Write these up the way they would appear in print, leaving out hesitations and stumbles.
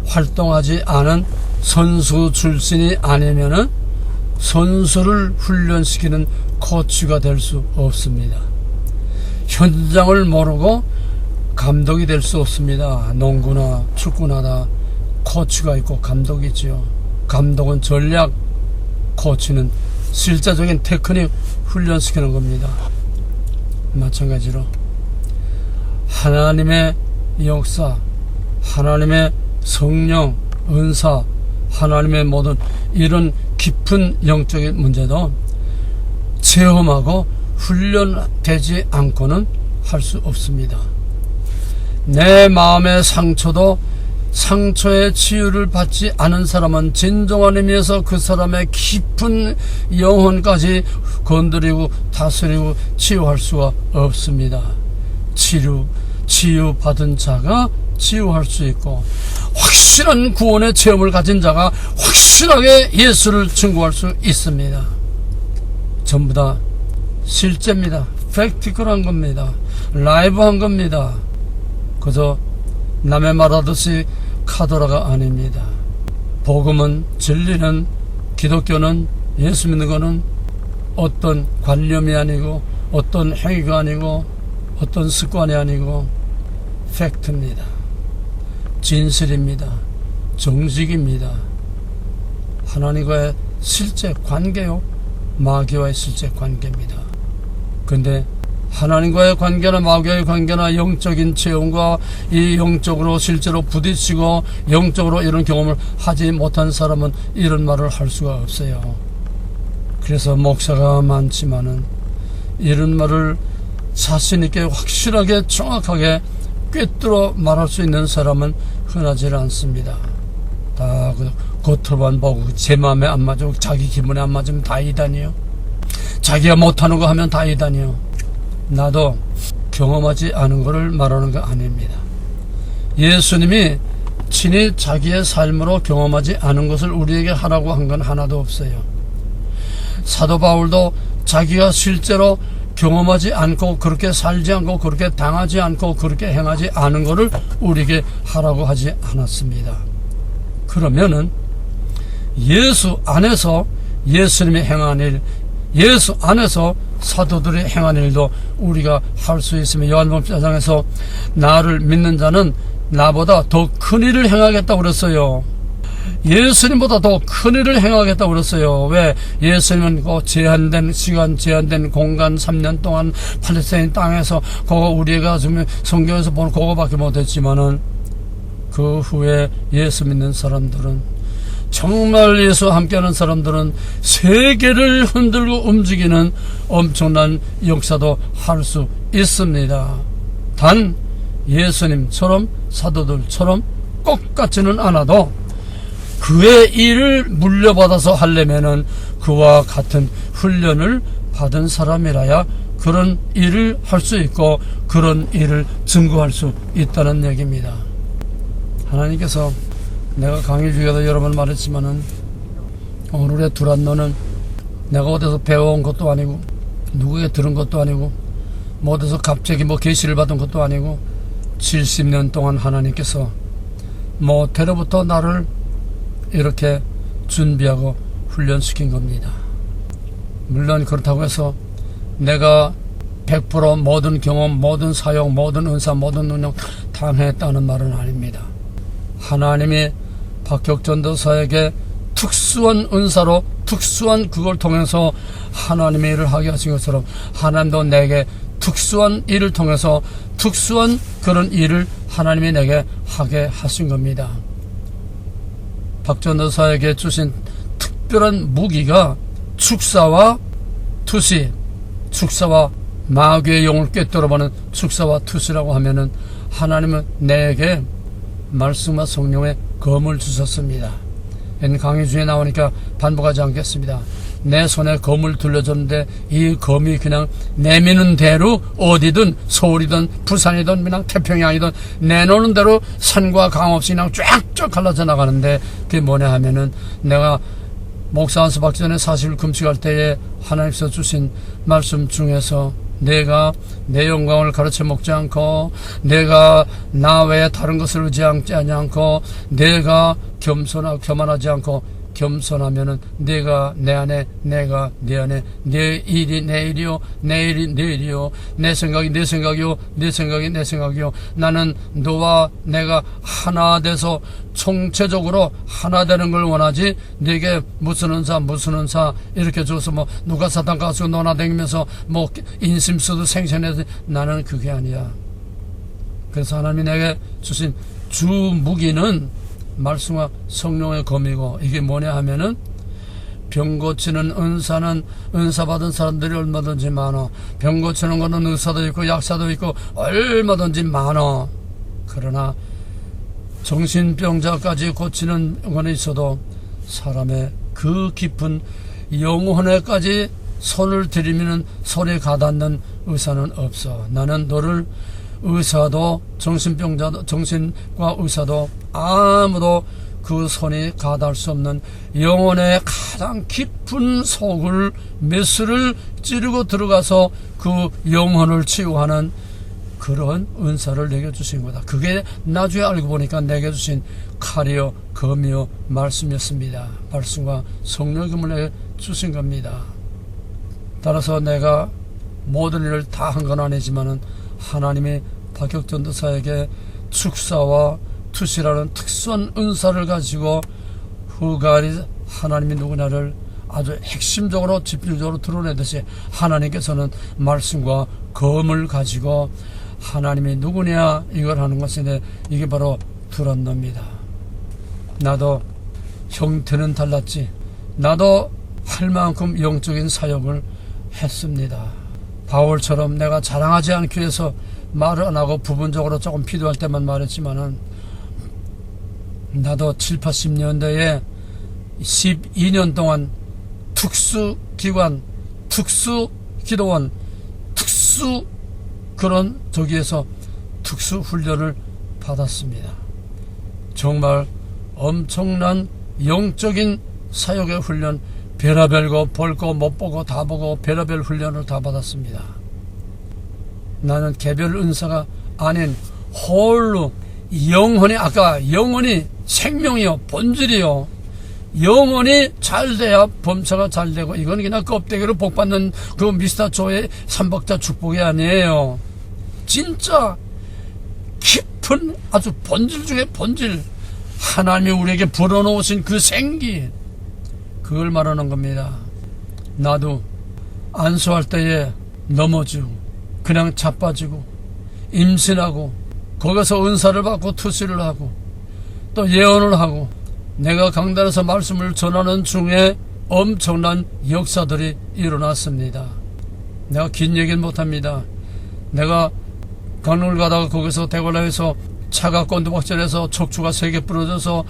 활동하지 않은 선수 출신이 아니면은 선수를 훈련시키는 코치가 될 수 없습니다. 현장을 모르고 감독이 될 수 없습니다. 농구나 축구나 다 코치가 있고 감독이 있죠. 감독은 전략, 코치는 실제적인 테크닉 훈련시키는 겁니다. 마찬가지로 하나님의 역사, 하나님의 성령, 은사, 하나님의 모든 이런 깊은 영적인 문제도 체험하고 훈련되지 않고는 할 수 없습니다. 내 마음의 상처도 상처의 치유를 받지 않은 사람은 진정한 의미에서 그 사람의 깊은 영혼까지 건드리고 다스리고 치유할 수가 없습니다. 치유받은 자가 치유할 수 있고, 확실한 구원의 체험을 가진 자가 확실하게 예수를 증거할 수 있습니다. 전부 다 실제입니다. 팩티컬한 겁니다. 라이브한 겁니다. 그저 남의 말하듯이 카더라가 아닙니다. 복음은, 진리는, 기독교는, 예수 믿는 거는 어떤 관념이 아니고 어떤 행위가 아니고 어떤 습관이 아니고 팩트입니다. 진실입니다. 정직입니다. 하나님과의 실제 관계요, 마귀와의 실제 관계입니다. 근데 하나님과의 관계나 마귀와의 관계나 영적인 체험과 이 영적으로 실제로 부딪히고 영적으로 이런 경험을 하지 못한 사람은 이런 말을 할 수가 없어요. 그래서 목사가 많지만은 이런 말을 자신있게 확실하게 정확하게 꿰뚫어 말할 수 있는 사람은 흔하지 않습니다. 다 겉으로만 보고 제 마음에 안 맞고 자기 기분에 안 맞으면 다 이단이요. 자기가 못하는 거 하면 다 이단이요. 나도 경험하지 않은 것을 말하는 거 아닙니다. 예수님이 친히 자기의 삶으로 경험하지 않은 것을 우리에게 하라고 한 건 하나도 없어요. 사도 바울도 자기가 실제로 경험하지 않고 그렇게 살지 않고 그렇게 당하지 않고 그렇게 행하지 않은 것을 우리에게 하라고 하지 않았습니다. 그러면은 예수 안에서 예수님이 행한 일, 예수 안에서 사도들이 행한 일도 우리가 할 수 있으면 요한복음 4장에서 나를 믿는 자는 나보다 더 큰 일을 행하겠다고 그랬어요. 예수님보다 더 큰 일을 행하겠다고 그랬어요. 왜? 예수님은 그 제한된 시간, 제한된 공간 3년 동안 팔레스타인 땅에서 그거 우리가 지금 성경에서 보는 그거밖에 못했지만은 그 후에 예수 믿는 사람들은, 정말 예수와 함께하는 사람들은 세계를 흔들고 움직이는 엄청난 역사도 할 수 있습니다. 단 예수님처럼 사도들처럼 꼭 같지는 않아도 그의 일을 물려받아서 하려면은 그와 같은 훈련을 받은 사람이라야 그런 일을 할 수 있고 그런 일을 증거할 수 있다는 얘기입니다. 하나님께서, 내가 강의 중에도 여러 번 말했지만은 오늘의 두란노는 내가 어디서 배워온 것도 아니고 누구에게 들은 것도 아니고 뭐 어디서 갑자기 계시를 받은 것도 아니고 70년 동안 하나님께서 모태로부터 나를 이렇게 준비하고 훈련시킨 겁니다. 물론 그렇다고 해서 내가 100% 모든 경험, 모든 사용, 모든 은사, 모든 능력 당했다는 말은 아닙니다. 하나님이 박혁 전도사에게 특수한 은사로 특수한 그걸 통해서 하나님의 일을 하게 하신 것처럼 하나님도 내게 특수한 일을 통해서 특수한 그런 일을 하나님이 내게 하게 하신 겁니다. 박 전도사에게 주신 특별한 무기가 축사와 투시, 축사와 마귀의 영을 꿰뚫어보는 축사와 투시라고 하면은 하나님은 내게 말씀과 성령의 검을 주셨습니다. 강의 중에 나오니까 반복하지 않겠습니다. 내 손에 검을 들려줬는데 이 검이 그냥 내미는 대로 어디든 서울이든 부산이든 그냥 태평양이든 내놓는 대로 산과 강 없이 그냥 쫙쫙 갈라져 나가는데 그게 뭐냐 하면은 내가 목사 안수 받기 전에 40일 금식할 때에 하나님께서 주신 말씀 중에서 내가 내 영광을 가르쳐 먹지 않고, 내가 나 외에 다른 것을 의지하지 않고, 내가 교만하지 않고, 겸손하면은 내가 내 안에, 내가 내 안에, 내 일이 내 일이요, 내 일이 내 일이요, 내 생각이 내 생각이요, 내 생각이 내 생각이요. 나는 너와 내가 하나 돼서 총체적으로 하나 되는 걸 원하지, 내게 무슨 은사 이렇게 줘서 뭐 누가 사탕 가지고 놀아다니면서 뭐 인심수도 생생해서, 나는 그게 아니야. 그래서 하나님이 내게 주신 주 무기는 말씀과 성령의 검이고, 이게 뭐냐 하면은, 병 고치는 은사는 은사 받은 사람들이 얼마든지 많아. 병 고치는 거는 의사도 있고 약사도 있고 얼마든지 많아. 그러나 정신병자까지 고치는 거는 있어도 사람의 그 깊은 영혼에까지 손을 들이미는 손이 가닿는 의사는 없어. 나는 너를 의사도 정신병자도 정신과 의사도 아무도 그 손이 가닿을 수 없는 영혼의 가장 깊은 속을 메스를 찌르고 들어가서 그 영혼을 치유하는 그런 은사를 내게 주신 거다. 그게 나중에 알고 보니까 내게 주신 칼이요 검이요 말씀이었습니다. 말씀과 성령의 검을 내게 주신 겁니다. 따라서 내가 모든 일을 다 한 건 아니지만은 하나님이 박혁전 도사에게 축사와 투시라는 특수한 은사를 가지고 후가리 하나님이 누구냐를 아주 핵심적으로 집중적으로 드러내듯이, 하나님께서는 말씀과 검을 가지고 하나님이 누구냐 이걸 하는 것인데, 이게 바로 드러납니다. 나도 형태는 달랐지, 나도 할 만큼 영적인 사역을 했습니다. 바울처럼 내가 자랑하지 않기 위해서 말을 안 하고 부분적으로 조금 필요할 때만 말했지만은, 나도 7, 80년대에 12년 동안 특수기관, 특수기도원, 특수 그런 저기에서 특수훈련을 받았습니다. 정말 엄청난 영적인 사역의 훈련, 별의별 거 볼 거 못 보고 다 보고 별의별 훈련을 다 받았습니다. 나는 개별 은사가 아닌 홀로 영혼이, 아까 영혼이 생명이요 본질이요, 영혼이 잘 돼야 범사가 잘 되고, 이건 그냥 껍데기로 복받는 그 미스터 조의 삼박자 축복이 아니에요. 진짜 깊은 아주 본질 중에 본질, 하나님이 우리에게 불어넣으신 그 생기, 그걸 말하는 겁니다. 나도 안수할 때에 넘어지고 그냥 자빠지고 임신하고 거기서 은사를 받고 투시를 하고 또 예언을 하고, 내가 강단에서 말씀을 전하는 중에 엄청난 역사들이 일어났습니다. 내가 긴 얘기는 못합니다. 내가 강릉을 가다가 거기서 대관라에서 차가 건두박질해서 척추가 3개 부러져서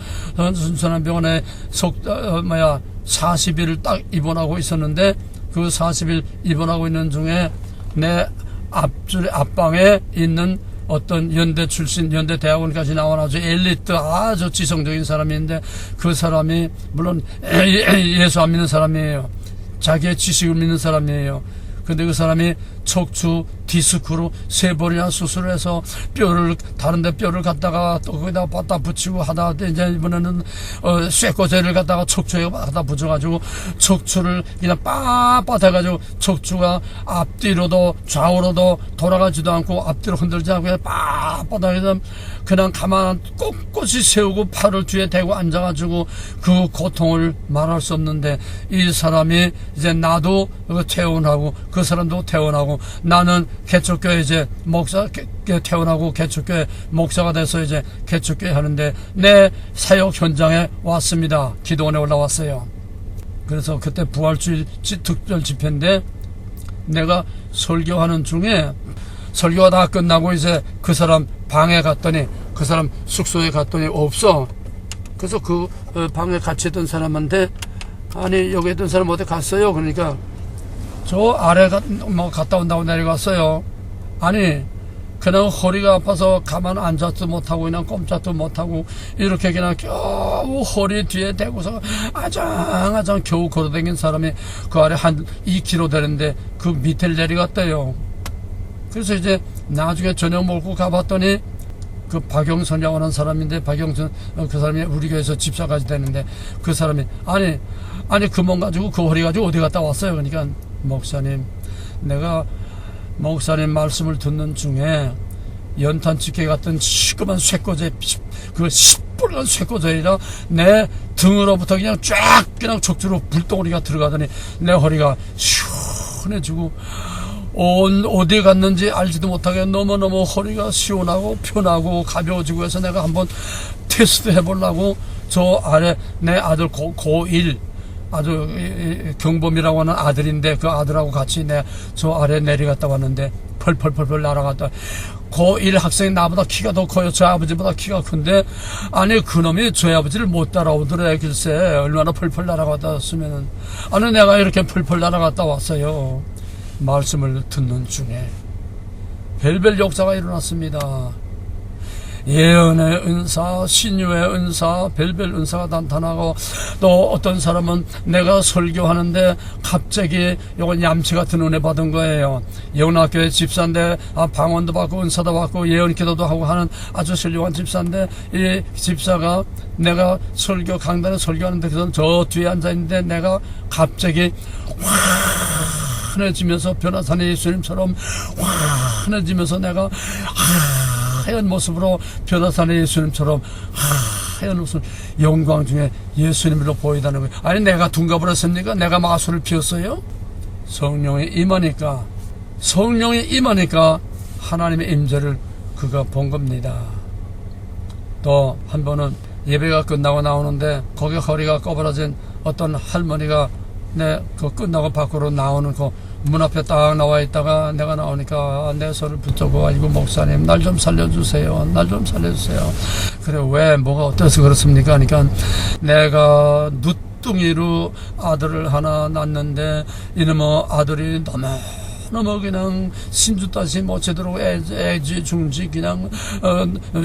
순천한 병원에 40일을 딱 입원하고 있었는데, 그 40일 입원하고 있는 중에 내 앞방에 있는 어떤 연대 출신, 연대 대학원까지 나온 아주 엘리트, 아주 지성적인 사람인데, 그 사람이 물론 예수 안 믿는 사람이에요. 자기의 지식을 믿는 사람이에요. 근데 그 사람이 척추 디스크로 3번이나 수술을 해서 뼈를, 다른데 뼈를 갖다가 또 거기다 갖다 붙이고 하다, 이제 이번에는 쇠꼬재를 갖다가 척추에 갖다 붙여가지고 척추를 그냥 빳빳해가지고 척추가 앞뒤로도 좌우로도 돌아가지도 않고 앞뒤로 흔들지 않고 그냥 빳빳하게 그냥 가만 꼿꼿이 세우고 팔을 뒤에 대고 앉아가지고 그 고통을 말할 수 없는데, 이 사람이 이제 나도 퇴원하고 그 사람도 퇴원하고, 나는 개척교회 이제 목사 퇴원하고 개척교회 목사가 돼서 이제 개척교회 하는데, 내 사역 현장에 왔습니다. 기도원에 올라왔어요. 그래서 그때 부활주일 특별 집회인데, 내가 설교하는 중에 설교가 다 끝나고 이제 그 사람 방에 갔더니, 그 사람 숙소에 갔더니 없어. 그래서 그 방에 같이 있던 사람한테, 아니 여기 있던 사람 어디 갔어요? 그러니까 저 아래 갔다 온다고 내려갔어요. 아니 그냥 허리가 아파서 가만 앉아도 못하고 그냥 꼼짝도 못하고 이렇게 그냥 겨우 허리 뒤에 대고서 아장아장 겨우 걸어다닌 사람이 그 아래 한 2km 되는데 그 밑을 내려갔대요. 그래서 이제 나중에 저녁 먹고 가봤더니 그 박영선이라고 하는 사람인데, 박영선 그 사람이 우리 교회에서 집사까지 되는데, 그 사람이 아니 그 몸 가지고 그 허리 가지고 어디 갔다 왔어요. 그러니까 목사님, 내가 목사님 말씀을 듣는 중에 연탄집게 같은 시꺼먼 쇠꼬제, 그 시뻘건 쇠꼬제이라 내 등으로부터 그냥 쫙 그냥 척추로 불덩어리가 들어가더니 내 허리가 시원해지고 어디 갔는지 알지도 못하게 너무너무 허리가 시원하고 편하고 가벼워지고 해서 내가 한번 테스트 해보려고 저 아래 내 아들 고1 아주 경범이라고 하는 아들인데, 그 아들하고 같이 저 아래 내려갔다 왔는데 펄펄펄펄 날아갔다. 고1 학생이 나보다 키가 더 커요. 저 아버지보다 키가 큰데, 아니 그놈이 저희 아버지를 못 따라오더래. 글쎄 얼마나 펄펄 날아갔다 왔으면은. 아니 내가 이렇게 펄펄 날아갔다 왔어요. 말씀을 듣는 중에 별별 역사가 일어났습니다. 예언의 은사, 신유의 은사, 별별 은사가 나타나고, 또 어떤 사람은 내가 설교하는데 갑자기 이건 얌체 같은 은혜 받은 거예요. 영락교회 집사인데 방언도 받고 은사도 받고 예언 기도도 하고 하는 아주 훌륭한 집사인데, 이 집사가 내가 강단에 설교하는데 저 뒤에 앉아있는데 내가 갑자기 환해지면서 변화산의 예수님처럼 환해지면서 내가 하얀 모습으로 변화산의 예수님처럼 하얀 모습, 영광 중에 예수님으로 보이다는 거예요. 아니 내가 둔갑을 했습니까? 내가 마술을 피웠어요? 성령이 임하니까 하나님의 임재를 그가 본 겁니다. 또 한 번은 예배가 끝나고 나오는데 거기 허리가 꺼부러진 어떤 할머니가 그 끝나고 밖으로 나오는 그 문 앞에 딱 나와 있다가 내가 나오니까 내 손을 붙잡고, 아이고 목사님 날 좀 살려주세요. 그래, 왜 뭐가 어때서 그렇습니까? 그러니까 내가 누뚱이로 아들을 하나 낳았는데 이놈의 아들이 너무 그냥 신주다시 못 제대로 애지중지 그냥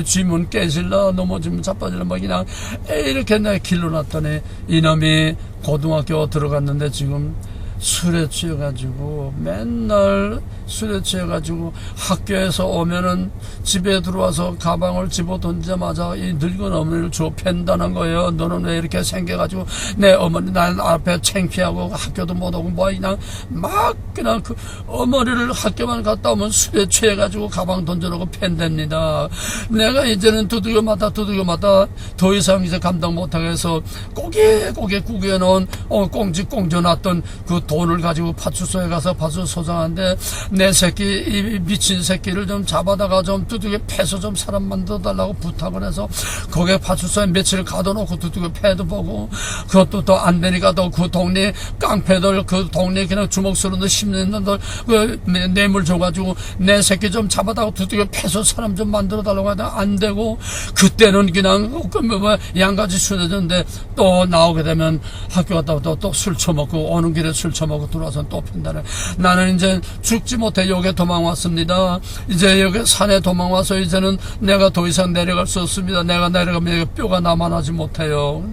쥐문 깨질라 넘어지면 자빠질라 뭐 그냥 이렇게 내 길러놨더니 이놈이 고등학교 들어갔는데 지금 술에 취해가지고 맨날 술에 취해가지고 학교에서 오면은 집에 들어와서 가방을 집어 던지자마자 이 늙은 어머니를 팬다는 거예요. 너는 왜 이렇게 생겨가지고 내 어머니 난 앞에 창피하고 학교도 못 오고 뭐 그냥 막 그냥 그 어머니를 학교만 갔다 오면 술에 취해가지고 가방 던져놓고 팬답니다. 내가 이제는 두들겨마다 더 이상 이제 감당 못하겠어. 고개 구겨놓은 꽁지놨던 그 돈을 가지고 파출소에 가서 파출소 소장한데 내 새끼 이 미친 새끼를 좀 잡아다가 좀 두들겨 패서 좀 사람 만들어 달라고 부탁을 해서 거기에 파출소에 며칠 가둬놓고 두들겨 패도 보고, 그것도 또 안 되니까 또 그 동네 깡패들, 그 동네 그냥 주먹 쓰는 데 힘있는 놈들 그 뇌물 줘가지고 내 새끼 좀 잡아다가 두들겨 패서 사람 좀 만들어 달라고 하다 안 되고, 그때는 그냥 양가지 순해졌는데 또 나오게 되면 학교 갔다 또 술 처먹고 오는 길에 술 처먹고 들어와서 또 핀다네. 나는 이제 죽지 못해 여기에 도망왔습니다. 이제 여기 산에 도망와서 이제는 내가 더 이상 내려갈 수 없습니다. 내가 내려가면 뼈가 남아나지 못해요.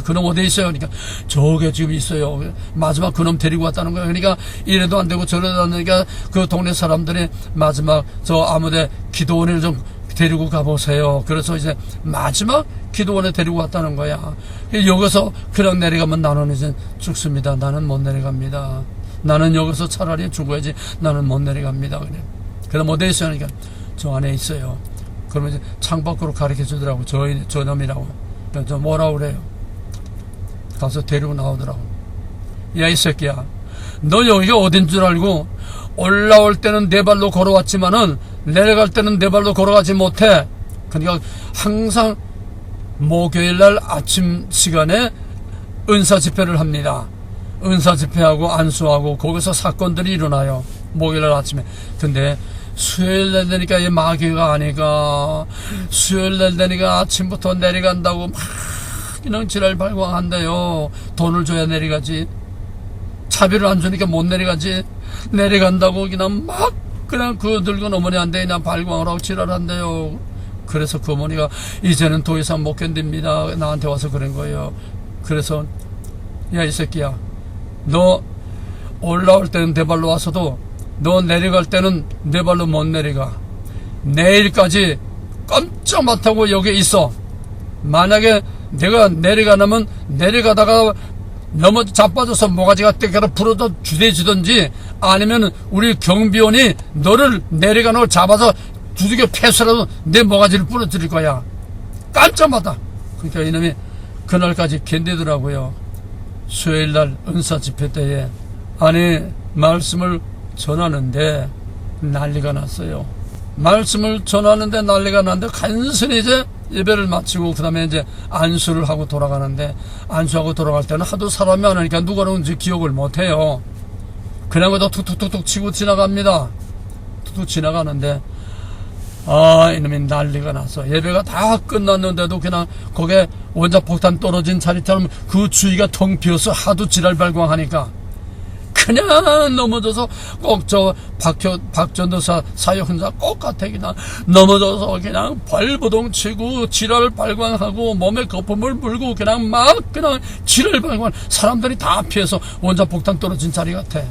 그놈 어디 있어요? 그러니까 저게 지금 있어요. 마지막 그놈 데리고 왔다는 거예요. 그러니까 이래도 안 되고 저래도 안 되니까 그 동네 사람들이 마지막 저 아무데 기도원을 좀 데리고 가보세요. 그래서 이제 마지막 기도원에 데리고 왔다는 거야. 여기서 그냥 내려가면 나는 이제 죽습니다. 나는 못 내려갑니다. 나는 여기서 차라리 죽어야지. 나는 못 내려갑니다. 그래. 그럼 어디에 있어요? 그러니까 저 안에 있어요. 그러면 이제 창밖으로 가르쳐 주더라고. 저 놈이라고. 저 뭐라고 그래요? 가서 데리고 나오더라고. 야, 이 새끼야. 너 여기가 어딘 줄 알고 올라올 때는 네 발로 걸어왔지만은 내려갈 때는 네 발로 걸어가지 못해. 그러니까 항상 목요일날 아침 시간에 은사 집회를 합니다. 은사 집회하고 안수하고 거기서 사건들이 일어나요. 목요일날 아침에. 근데 수요일날 되니까 이 마귀가 아니까 수요일날 되니까 아침부터 내려간다고 막 그냥 지랄 발광한대요. 돈을 줘야 내려가지. 차비를 안 주니까 못 내려가지. 내려간다고 그냥 그 늙은 어머니한테 그냥 발광을 하고 지랄한대요. 그래서 그 어머니가 이제는 더 이상 못 견딥니다. 나한테 와서 그런 거예요. 그래서 야, 이 새끼야, 너 올라올 때는 내 발로 와서도 너 내려갈 때는 내 발로 못 내려가. 내일까지 깜짝 못하고 여기 있어. 만약에 내가 내려가려면 내려가다가 넘어 자빠져서 모가지가 떼겨서 부러져 주대지든지, 아니면 우리 경비원이 너를 내려가는 걸 잡아서 두들겨 패서라도 내 모가지를 부러뜨릴 거야. 깜짝 놀랐다. 그러니까 이놈이 그날까지 견디더라고요. 수요일날 은사 집회 때에 아니 말씀을 전하는데 난리가 났어요. 말씀을 전하는데 난리가 났는데 간신히 이제 예배를 마치고 그 다음에 이제 안수를 하고 돌아가는데, 안수하고 돌아갈 때는 하도 사람이 많으니까 누가 누군지 기억을 못해요. 그냥 그저 툭툭툭툭 치고 지나갑니다. 툭툭 지나가는데 이놈이 난리가 났어. 예배가 다 끝났는데도 그냥 거기에 원자폭탄 떨어진 자리처럼 그 주위가 텅 비어서 하도 지랄발광하니까 그냥 넘어져서 꼭 저 박전도사 사역 혼자 똑같아. 그냥 넘어져서 그냥 발버둥 치고 지랄 발광하고 몸에 거품을 물고 그냥 막 그냥 지랄 발광. 사람들이 다 피해서 원자폭탄 떨어진 자리 같아.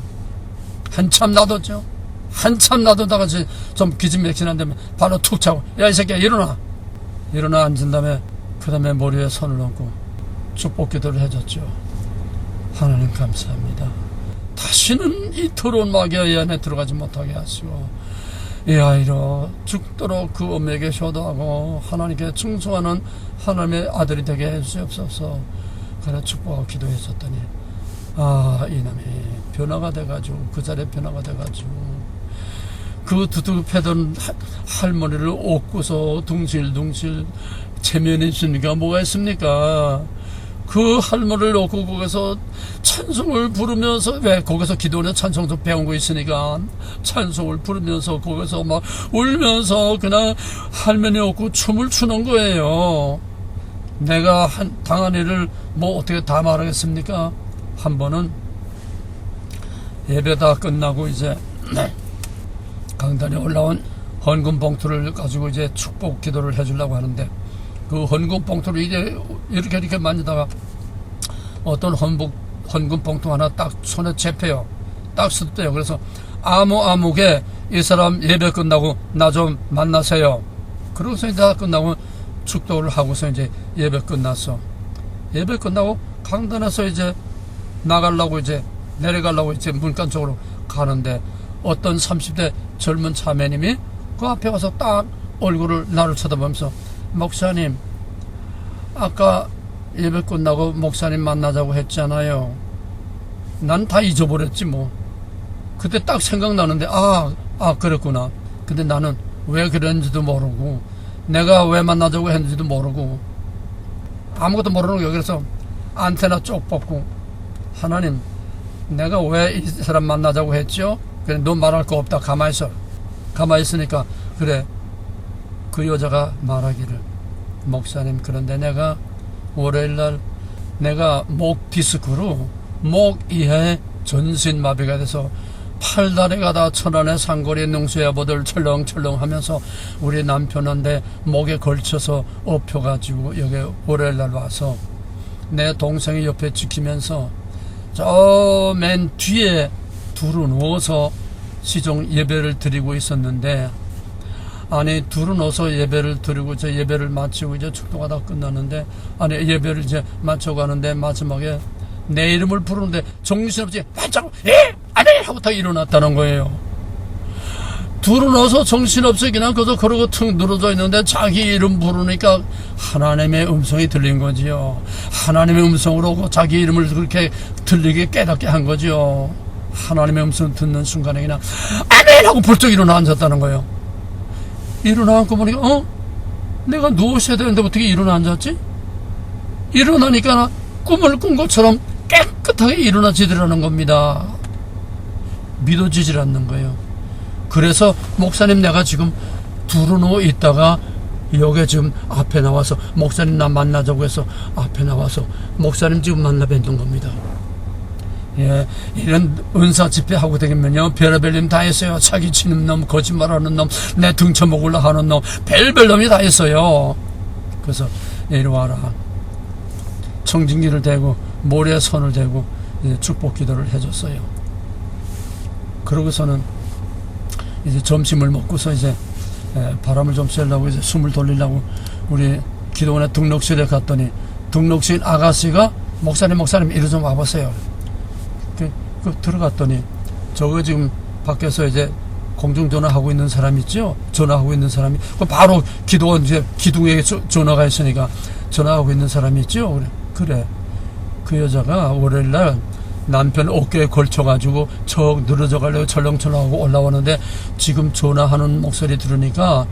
한참 놔뒀죠. 한참 놔두다가 좀 기진맥진한데 바로 툭 차고, 야 이 새끼야 일어나 앉은 다음에 그 다음에 머리에 손을 얹고 축복 기도를 해줬죠. 하나님 감사합니다. 다시는 이 더러운 마귀의 안에 들어가지 못하게 하시고 이 아이로 죽도록 그 엄에게 효도하고 하나님께 충성하는 하나님의 아들이 되게 해주시옵소서. 그래 축복하고 기도했었더니 이놈이 변화가 돼가지고 그 자리에 변화가 돼가지고 그 두둑패던 할머니를 업고서 둥실둥실 체면해 주니까 뭐가 있습니까? 그 할머니를 업고 거기서 찬송을 부르면서, 왜 거기서 기도는 찬송도 배운 거 있으니까 찬송을 부르면서 거기서 막 울면서 그냥 할머니 업고 춤을 추는 거예요. 내가 당한 일을 뭐 어떻게 다 말하겠습니까? 한 번은 예배 다 끝나고 이제 강단에 올라온 헌금 봉투를 가지고 이제 축복 기도를 해주려고 하는데, 그 헌금 봉투를 이제 이렇게 만지다가 어떤 헌금 봉투 하나 딱 손에 잡혀요. 딱 쓰대요. 그래서 아무개 이 사람 예배 끝나고 나 좀 만나세요. 그러고서 이제 다 끝나고 축도를 하고서 이제 예배 끝났어. 예배 끝나고 강단에서 이제 나가려고 이제 내려가려고 이제 문간 쪽으로 가는데, 어떤 30대 젊은 자매님이 그 앞에 와서 딱 얼굴을 나를 쳐다보면서, 목사님 아까 예배 끝나고 목사님 만나자고 했잖아요. 난 다 잊어버렸지 뭐. 그때 딱 생각나는데 그랬구나. 근데 나는 왜 그랬는지도 모르고 내가 왜 만나자고 했는지도 모르고 아무것도 모르는 거예요. 그래서 안테나 쪽 뽑고, 하나님 내가 왜 이 사람 만나자고 했죠? 그래, 너 말할 거 없다. 가만히 있어. 가만히 있으니까 그래, 그 여자가 말하기를, 목사님 그런데 내가 월요일날 내가 목 디스크로 목 이하에 전신마비가 돼서 팔다리가 다 천안의 상거리 능수야보들 철렁철렁 하면서 우리 남편한테 목에 걸쳐서 엎혀가지고 여기 월요일날 와서 내 동생이 옆에 지키면서 저 맨 뒤에 두루 누워서 시종 예배를 드리고 있었는데, 아니 두루 누워서 예배를 드리고 저 예배를 마치고 이제 축도가 다 끝났는데, 아니 예배를 이제 마쳐가는데 마지막에 내 이름을 부르는데 정신없이 반짝 아니 하고 다 일어났다는 거예요. 두루 누워서 정신없이 그냥 그러고 툭 늘어져 있는데 자기 이름 부르니까 하나님의 음성이 들린 거지요. 하나님의 음성으로 자기 이름을 그렇게 들리게 깨닫게 한 거지요. 하나님의 음성 듣는 순간에 그냥 아멘 하고 벌쩍 일어나 앉았다는 거예요. 일어나 앉고 보니까 내가 누워셔야 되는데 어떻게 일어나 앉았지? 일어나니까 꿈을 꾼 것처럼 깨끗하게 일어나지더라는 겁니다. 믿어지질 않는 거예요. 그래서 목사님 내가 지금 두루 누워 있다가 여기 지금 앞에 나와서 목사님 나 만나자고 해서 앞에 나와서 목사님 지금 만나 뵙는 겁니다. 예, 이런 은사 집회하고 되면요 별의별 놈 다 했어요. 사기치는 놈, 거짓말하는 놈, 내 등쳐먹으려 하는 놈, 별별 놈이 다 했어요. 그래서 이리 와라. 청진기를 대고 모래에 손을 대고 축복 기도를 해줬어요. 그러고서는 이제 점심을 먹고서 이제 바람을 좀 쐬려고 이제 숨을 돌리려고 우리 기도원의 등록실에 갔더니 등록실 아가씨가 목사님 이리 좀 와보세요. 그 들어갔더니 저거 지금 밖에서 이제 공중전화하고 있는 사람 있죠? 전화하고 있는 사람이 바로 기도원 이제 기둥에 전화가 있으니까 전화하고 있는 사람이 있죠? 그래. 그 여자가 월요일날 남편 어깨에 걸쳐가지고 척 늘어져 가려고 철렁철렁하고 올라오는데 지금 전화하는 목소리 들으니까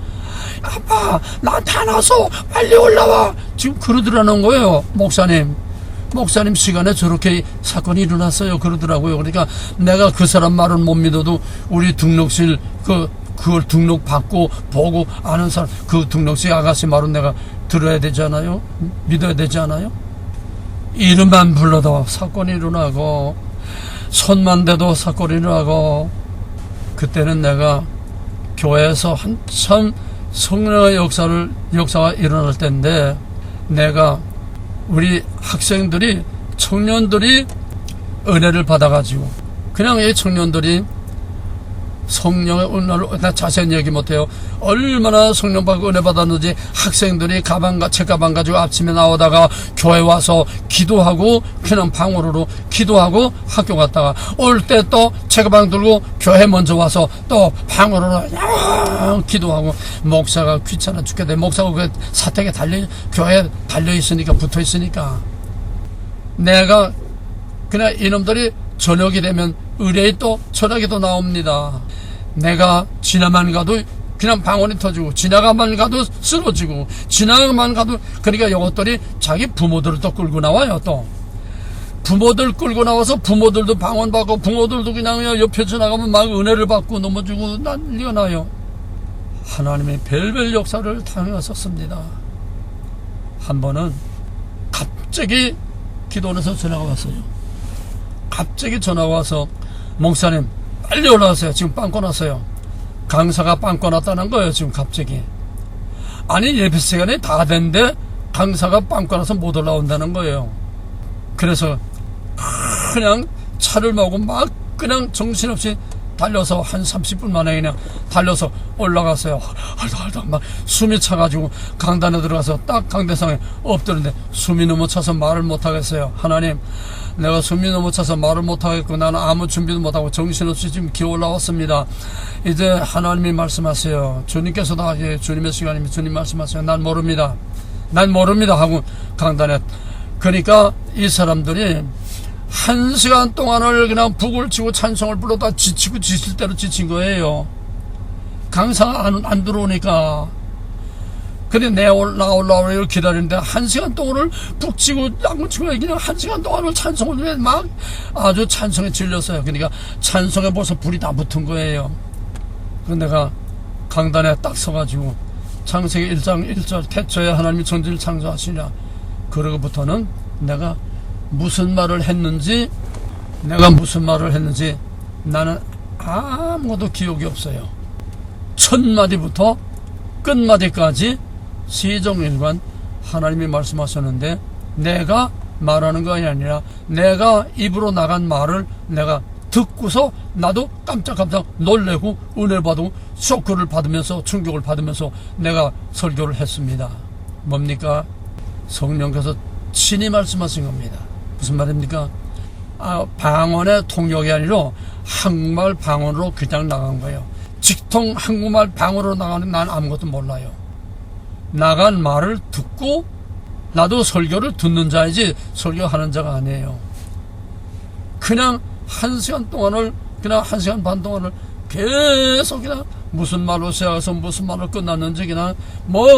아빠 나한테 안 와서 빨리 올라와 지금 그러더라는 거예요. 목사님 시간에 저렇게 사건이 일어났어요 그러더라고요. 그러니까 내가 그 사람 말은 못 믿어도 우리 등록실 그걸 등록 받고 보고 아는 사람 그 등록실 아가씨 말은 내가 들어야 되잖아요. 믿어야 되지 않아요? 이름만 불러도 사건이 일어나고 손만 대도 사건이 일어나고 그때는 내가 교회에서 한참 성령의 역사가 일어날 때인데 내가 우리 학생들이 청년들이 은혜를 받아가지고 그냥 이 청년들이 성령의 은혜를 나 자세히 얘기 못해요. 얼마나 성령 받고 은혜 받았는지 학생들이 책가방 가지고 아침에 나오다가 교회 와서 기도하고 그냥 방으로 기도하고 학교 갔다가 올 때 또 책가방 들고 교회 먼저 와서 또 방으로 기도하고 목사가 귀찮아 죽겠대. 목사가 그 사택에 교회에 달려있으니까 붙어있으니까 내가 그냥 이놈들이 저녁이 되면 의뢰에 또 전화기도 나옵니다. 내가 지나만 가도 그냥 방언이 터지고 지나가만 가도 쓰러지고 지나가만 가도 그러니까 이것들이 자기 부모들을 또 끌고 나와요. 또 부모들 끌고 나와서 부모들도 방언 받고 부모들도 그냥 옆에 지나가면 막 은혜를 받고 넘어지고 난리가 나요. 하나님의 별별 역사를 당했었습니다. 한 번은 갑자기 기도원에서 전화가 왔어요. 갑자기 전화가 와서 목사님 빨리 올라오세요. 지금 빵꾸 났어요. 강사가 빵꾸 났다는 거예요. 지금 갑자기. 아니 예배 시간이 다 됐는데 강사가 빵꾸 나서 못 올라온다는 거예요. 그래서 그냥 차를 몰고 막 그냥 정신없이 달려서 한 30분 만에 그냥 달려서 올라갔어요. 알다 막 숨이 차가지고 강단에 들어가서 딱 강대상에 엎드는데 숨이 너무 차서 말을 못하겠어요. 하나님 내가 숨이 너무 차서 말을 못하겠고 나는 아무 준비도 못하고 정신없이 지금 기어 올라왔습니다. 이제 하나님이 말씀하세요. 주님께서 다 주님의 시간이면 주님 말씀하세요. 난 모릅니다 하고 강단에 그러니까 이 사람들이 1시간 동안을 그냥 북을 치고 찬송을 불러다 지치고 지칠 대로 지친 거예요. 강사가 안 들어오니까. 근데 나 올라오려고 기다리는데 1시간 동안을 북 치고 양을 치고 그냥 1시간 동안을 찬송을 막 아주 찬송에 질렸어요. 그러니까 찬송에 벌써 불이 다 붙은 거예요. 그래서 내가 강단에 딱 서가지고 창세기 1장 1절 태초에 하나님이 천지를 창조하시냐. 그러고부터는 내가 무슨 말을 했는지 나는 아무것도 기억이 없어요. 첫 마디부터 끝 마디까지 시종일관 하나님이 말씀하셨는데 내가 말하는 것이 아니라 내가 입으로 나간 말을 내가 듣고서 나도 깜짝깜짝 놀래고 은혜 받고 쇼크를 받으면서 충격을 받으면서 내가 설교를 했습니다. 뭡니까? 성령께서 친히 말씀하신 겁니다. 무슨 말입니까? 방언의 통역이 아니라 한국말 방언으로 그냥 나간 거예요. 직통 한국말 방언으로 나가는 난 아무것도 몰라요. 나간 말을 듣고 나도 설교를 듣는 자이지 설교하는 자가 아니에요. 그냥 1시간 동안을 그냥 1시간 반 동안을 계속 그냥 무슨 말로 시작해서 무슨 말로 끝났는지 그냥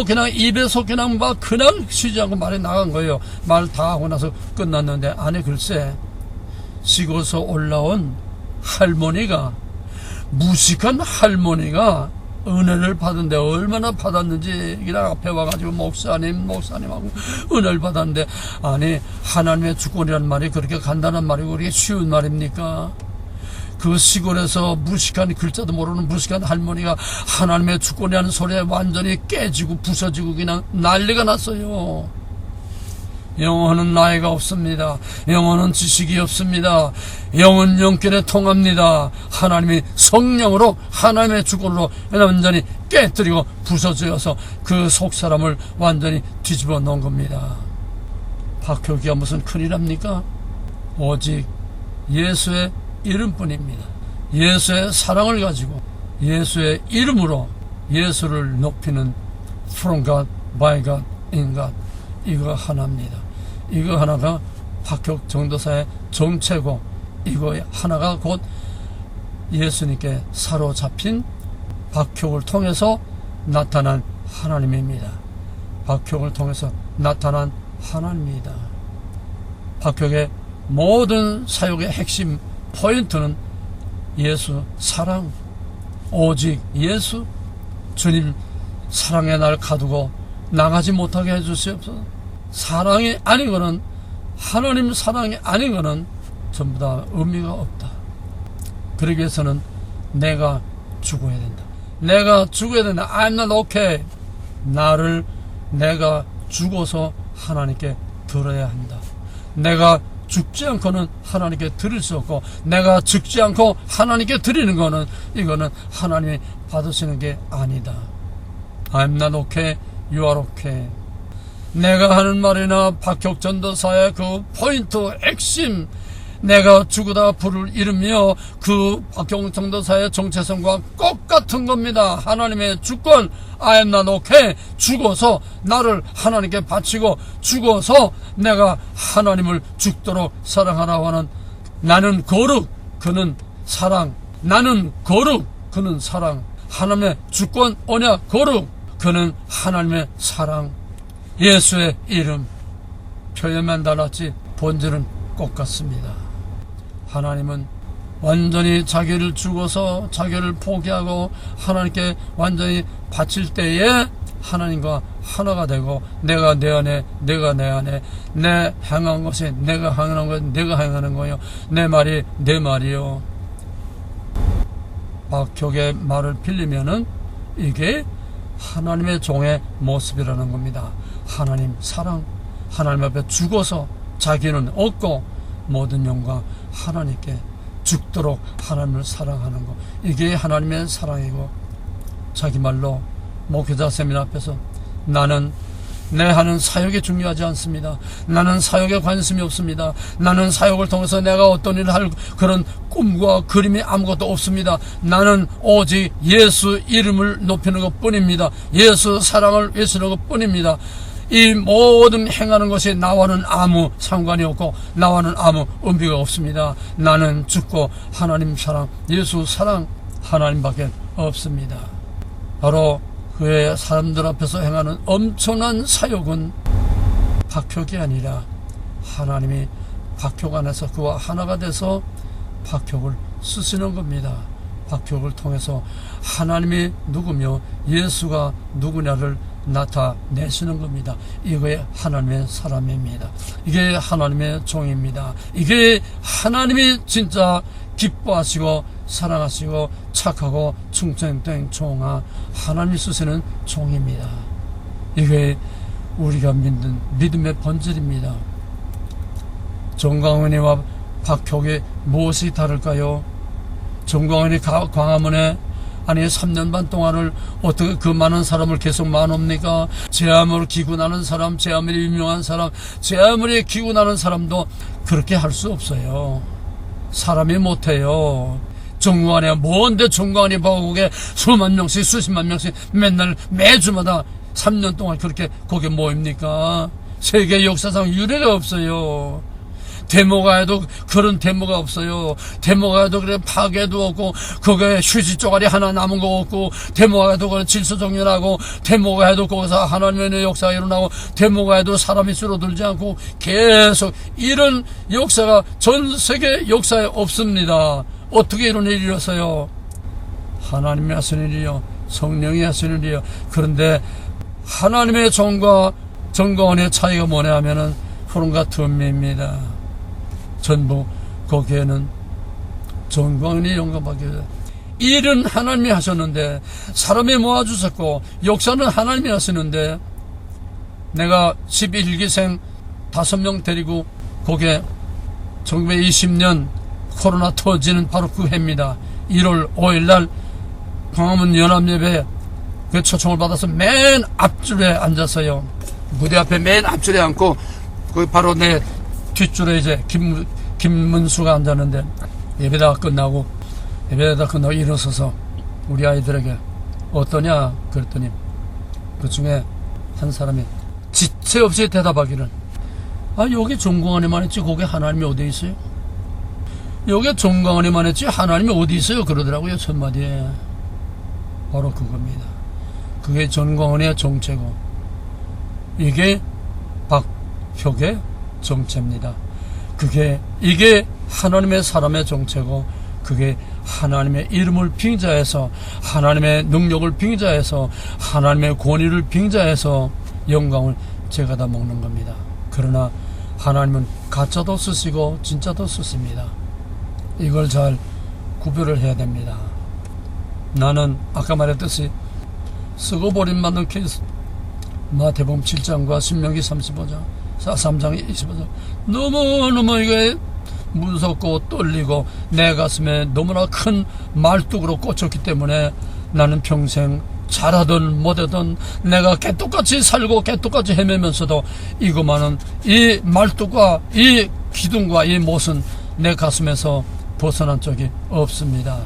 그냥 입에서 그냥 막 그냥 쉬지 않고 말이 나간 거예요. 말 다 하고 나서 끝났는데 아니 글쎄 시골에서 올라온 할머니가 무식한 할머니가 은혜를 받은데 얼마나 받았는지 그냥 앞에 와가지고 목사님하고 은혜를 받았는데 아니 하나님의 주권이라는 말이 그렇게 간단한 말이고 그렇게 쉬운 말입니까? 그 시골에서 무식한 글자도 모르는 무식한 할머니가 하나님의 주권이라는 소리에 완전히 깨지고 부서지고 그냥 난리가 났어요. 영혼은 나이가 없습니다. 영혼은 지식이 없습니다. 영은 영결에 통합니다. 하나님이 성령으로 하나님의 주권으로 완전히 깨뜨리고 부서져서 그 속사람을 완전히 뒤집어 놓은 겁니다. 박효기가 무슨 큰일합니까? 오직 예수의 이름뿐입니다. 예수의 사랑을 가지고 예수의 이름으로 예수를 높이는 From God, by God, in God, 이거 하나입니다. 이거 하나가 박혁 전도사의 정체고, 이거 하나가 곧 예수님께 사로잡힌 박혁을 통해서 나타난 하나님입니다. 박혁을 통해서 나타난 하나님입니다. 박혁의 모든 사역의 핵심 포인트는 예수 사랑, 오직 예수, 주님 사랑의 날 가두고 나가지 못하게 해주시옵소서. 사랑이 아니고는, 하나님 사랑이 아니고는 전부 다 의미가 없다. 그러기 위해서는 내가 죽어야 된다. 내가 죽어야 된다. I'm not okay. 내가 죽어서 하나님께 들어야 한다. 내가 죽지 않고는 하나님께 드릴 수 없고, 내가 죽지 않고 하나님께 드리는 거는, 이거는 하나님이 받으시는 게 아니다. I'm not okay, you are okay. 내가 하는 말이나 박혁 전도사의 그 포인트 핵심, 내가 죽으다 부를 이름이요, 그 박혁 전도사의 정체성과 똑같은 겁니다. 하나님의 주권, I am not okay. 죽어서 나를 하나님께 바치고, 죽어서 내가 하나님을 죽도록 사랑하라고 하는, 나는 거룩, 그는 사랑. 나는 거룩, 그는 사랑. 하나님의 주권, 언약, 거룩, 그는 하나님의 사랑. 예수의 이름, 표현만 달랐지 본질은 똑같습니다. 하나님은 완전히 자기를 죽어서 자기를 포기하고 하나님께 완전히 바칠 때에 하나님과 하나가 되고, 내가 내 안에, 내가 내 안에, 내 행한 것이 내가 행하는 것, 내가 행하는 거요, 내 말이 내 말이요. 박혁의 말을 빌리면은 이게 하나님의 종의 모습이라는 겁니다. 하나님 사랑, 하나님 앞에 죽어서 자기는 얻고 모든 영광 하나님께 죽도록 하나님을 사랑하는 것, 이게 하나님의 사랑이고, 자기 말로 목회자 세미나 앞에서 나는 내 하는 사역이 중요하지 않습니다. 나는 사역에 관심이 없습니다. 나는 사역을 통해서 내가 어떤 일을 할 그런 꿈과 그림이 아무것도 없습니다. 나는 오직 예수 이름을 높이는 것 뿐입니다. 예수 사랑을 외치는 것 뿐입니다. 이 모든 행하는 것이 나와는 아무 상관이 없고, 나와는 아무 의미가 없습니다. 나는 죽고 하나님 사랑, 예수 사랑, 하나님밖에 없습니다. 바로 그의 사람들 앞에서 행하는 엄청난 사역은 박혁이 아니라 하나님이 박혁 안에서 그와 하나가 돼서 박혁을 쓰시는 겁니다. 박혁을 통해서 하나님이 누구며 예수가 누구냐를 나타내시는 겁니다. 이게 하나님의 사람입니다. 이게 하나님의 종입니다. 이게 하나님이 진짜 기뻐하시고 사랑하시고 착하고 충성된 종아, 하나님이 쓰시는 종입니다. 이게 우리가 믿는 믿음의 본질입니다. 정광훈이와 박혁이 무엇이 다를까요? 정광훈이 광화문에 3년 반 동안을 어떻게 그 많은 사람을 계속 만옵니까? 제아무리 기구나는 사람, 제아무리 유명한 사람, 제아무리 기구나는 사람도 그렇게 할 수 없어요. 사람이 못해요. 정광훈이 뭔데 정광훈이 보고게 수만 명씩 수십만 명씩 맨날 매주마다 3년 동안 그렇게 거기에 모입니까? 세계 역사상 유례가 없어요. 데모가 해도 그런 데모가 없어요. 데모가 해도 그래 파괴도 없고, 거기에 휴지 쪼가리 하나 남은 거 없고, 데모가 해도 그래 질서정연하고, 데모가 해도 거기서 하나님의 역사가 일어나고, 데모가 해도 사람이 줄어들지 않고, 계속 이런 역사가 전 세계 역사에 없습니다. 어떻게 이런 일이 일어서요? 하나님이 하시는 일이요, 성령이 하시는 일이요. 그런데 하나님의 종과 정광훈의 차이가 뭐냐 하면은 푸른과 틈입니다. 전부 거기에는 정광훈이 영감하게, 일은 하나님이 하셨는데, 사람이 모아주셨고, 역사는 하나님이 하시는데, 내가 11기생 5명 데리고 거기에 1920년 코로나 터지는 바로 그 해입니다. 1월 5일날 광화문 연합예배 그 초청을 받아서 맨 앞줄에 앉아서요. 무대 앞에 맨 앞줄에 앉고 거기 바로 내 뒷줄에 이제 김문수가 앉았는데 예배가 끝나고 일어서서 우리 아이들에게 어떠냐 그랬더니 그 중에 한 사람이 지체 없이 대답하기를 여기 종강안에만 했지 거기 하나님이 어디 있어요? 여기 종강안에만 했지 하나님이 어디 있어요? 그러더라고요. 첫마디에. 바로 그겁니다. 그게 전광훈의 정체고 이게 박혁의 정체입니다. 이게 하나님의 사람의 정체고 그게 하나님의 이름을 빙자해서 하나님의 능력을 빙자해서 하나님의 권위를 빙자해서 영광을 제가 다 먹는 겁니다. 그러나 하나님은 가짜도 쓰시고 진짜도 쓰십니다. 이걸 잘 구별을 해야 됩니다. 나는 아까 말했듯이 쓰고 버림받는 케이스 마태복음 7장과 신명기 3장 25장 너무너무 이게 무섭고 떨리고 내 가슴에 너무나 큰 말뚝으로 꽂혔기 때문에 나는 평생 잘하든 못하든 내가 개떡같이 살고 개떡같이 헤매면서도 이것만은 이 말뚝과 이 기둥과 이 못은 내 가슴에서 벗어난 적이 없습니다.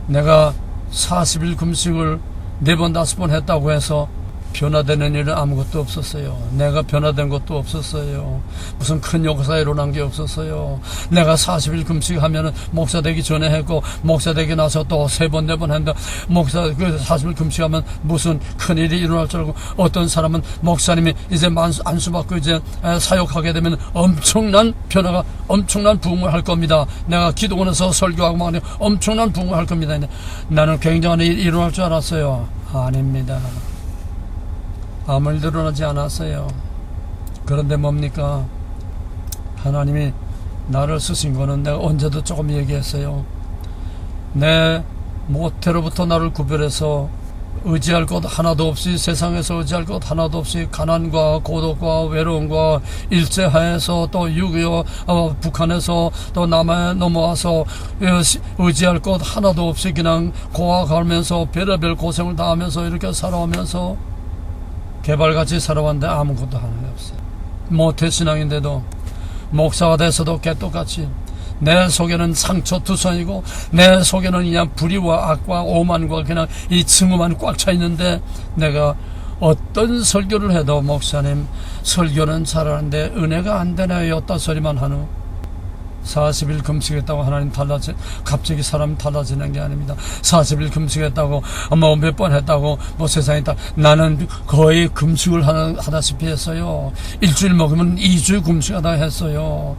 내가 40일 금식을 4번 5번 했다고 해서 변화되는 일은 아무것도 없었어요. 내가 변화된 것도 없었어요. 무슨 큰 역사에 일어난 게 없었어요. 내가 40일 금식하면은 목사 되기 전에 했고 목사 되기 나서 또 3번 4번 했는데 목사 40일 금식하면 무슨 큰 일이 일어날 줄 알고 어떤 사람은 목사님이 이제 안수받고 이제 사역하게 되면 엄청난 변화가 엄청난 부흥을 할 겁니다. 내가 기도원에서 설교하고 막 엄청난 부흥을 할 겁니다. 나는 굉장한 일이 일어날 줄 알았어요. 아닙니다. 아무 일도 일어나지 않았어요. 그런데 뭡니까? 하나님이 나를 쓰신 거는 내가 언제도 조금 얘기했어요. 내 모태로부터 나를 구별해서 의지할 것 하나도 없이 세상에서 의지할 것 하나도 없이 가난과 고독과 외로움과 일제하에서 또 6.25 북한에서 또 남해에 넘어와서 의지할 것 하나도 없이 그냥 고아가면서 별의별 고생을 다 하면서 이렇게 살아오면서 개발같이 살아왔는데 아무것도 하나도 없어요. 모태신앙인데도 목사가 돼서도 개떡같이 내 속에는 상처투성이고 내 속에는 그냥 불의와 악과 오만과 그냥 이 증오만 꽉 차 있는데 내가 어떤 설교를 해도 목사님 설교는 잘하는데 은혜가 안 되나요? 였다 소리만 하는 40일 금식했다고 하나님 갑자기 사람 달라지는 게 아닙니다. 40일 금식했다고 몇 번 했다고 세상에 나는 거의 금식을 하다시피 했어요. 일주일 먹으면 2주 금식하다 했어요.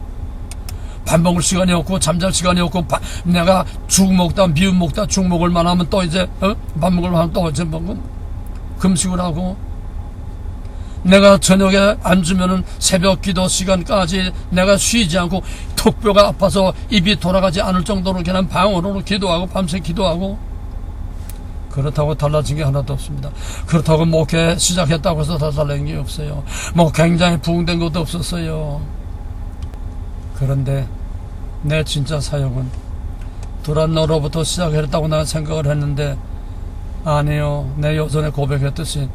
밥 먹을 시간이 없고 잠잘 시간이 없고 내가 죽 먹다 미음 먹다 죽 먹을 만하면 또 이제 밥 먹을 만하면 또 이제 금식을 하고 내가 저녁에 앉으면은 새벽 기도 시간까지 내가 쉬지 않고 턱뼈가 아파서 입이 돌아가지 않을 정도로 그냥 방언으로 기도하고 밤새 기도하고 그렇다고 달라진 게 하나도 없습니다. 그렇다고 목회 시작했다고 해서 다 달라진 게 없어요. 굉장히 부흥된 것도 없었어요. 그런데 내 진짜 사역은 두란노로부터 시작했다고 나는 생각을 했는데 아니요. 내 여전에 고백했듯이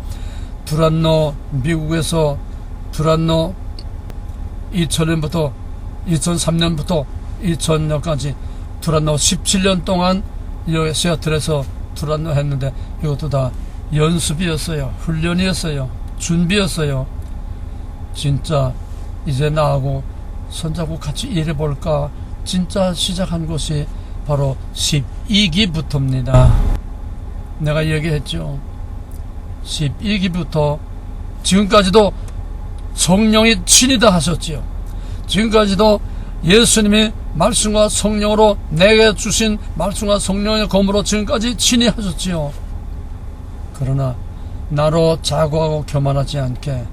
두란노 미국에서 두란노 2000년부터 2003년부터 2000년까지 두란노 17년 동안 여기 시애틀에서 두란노 했는데 이것도 다 연습이었어요. 훈련이었어요. 준비였어요. 진짜 이제 나하고 손잡고 같이 일해볼까 진짜 시작한 것이 바로 12기부터입니다. 내가 얘기했죠. 12기부터 지금까지도 성령이 친히 다 하셨지요. 지금까지도 예수님이 말씀과 성령으로 내게 주신 말씀과 성령의 검으로 지금까지 친히 하셨지요. 그러나 나로 자고하고 교만하지 않게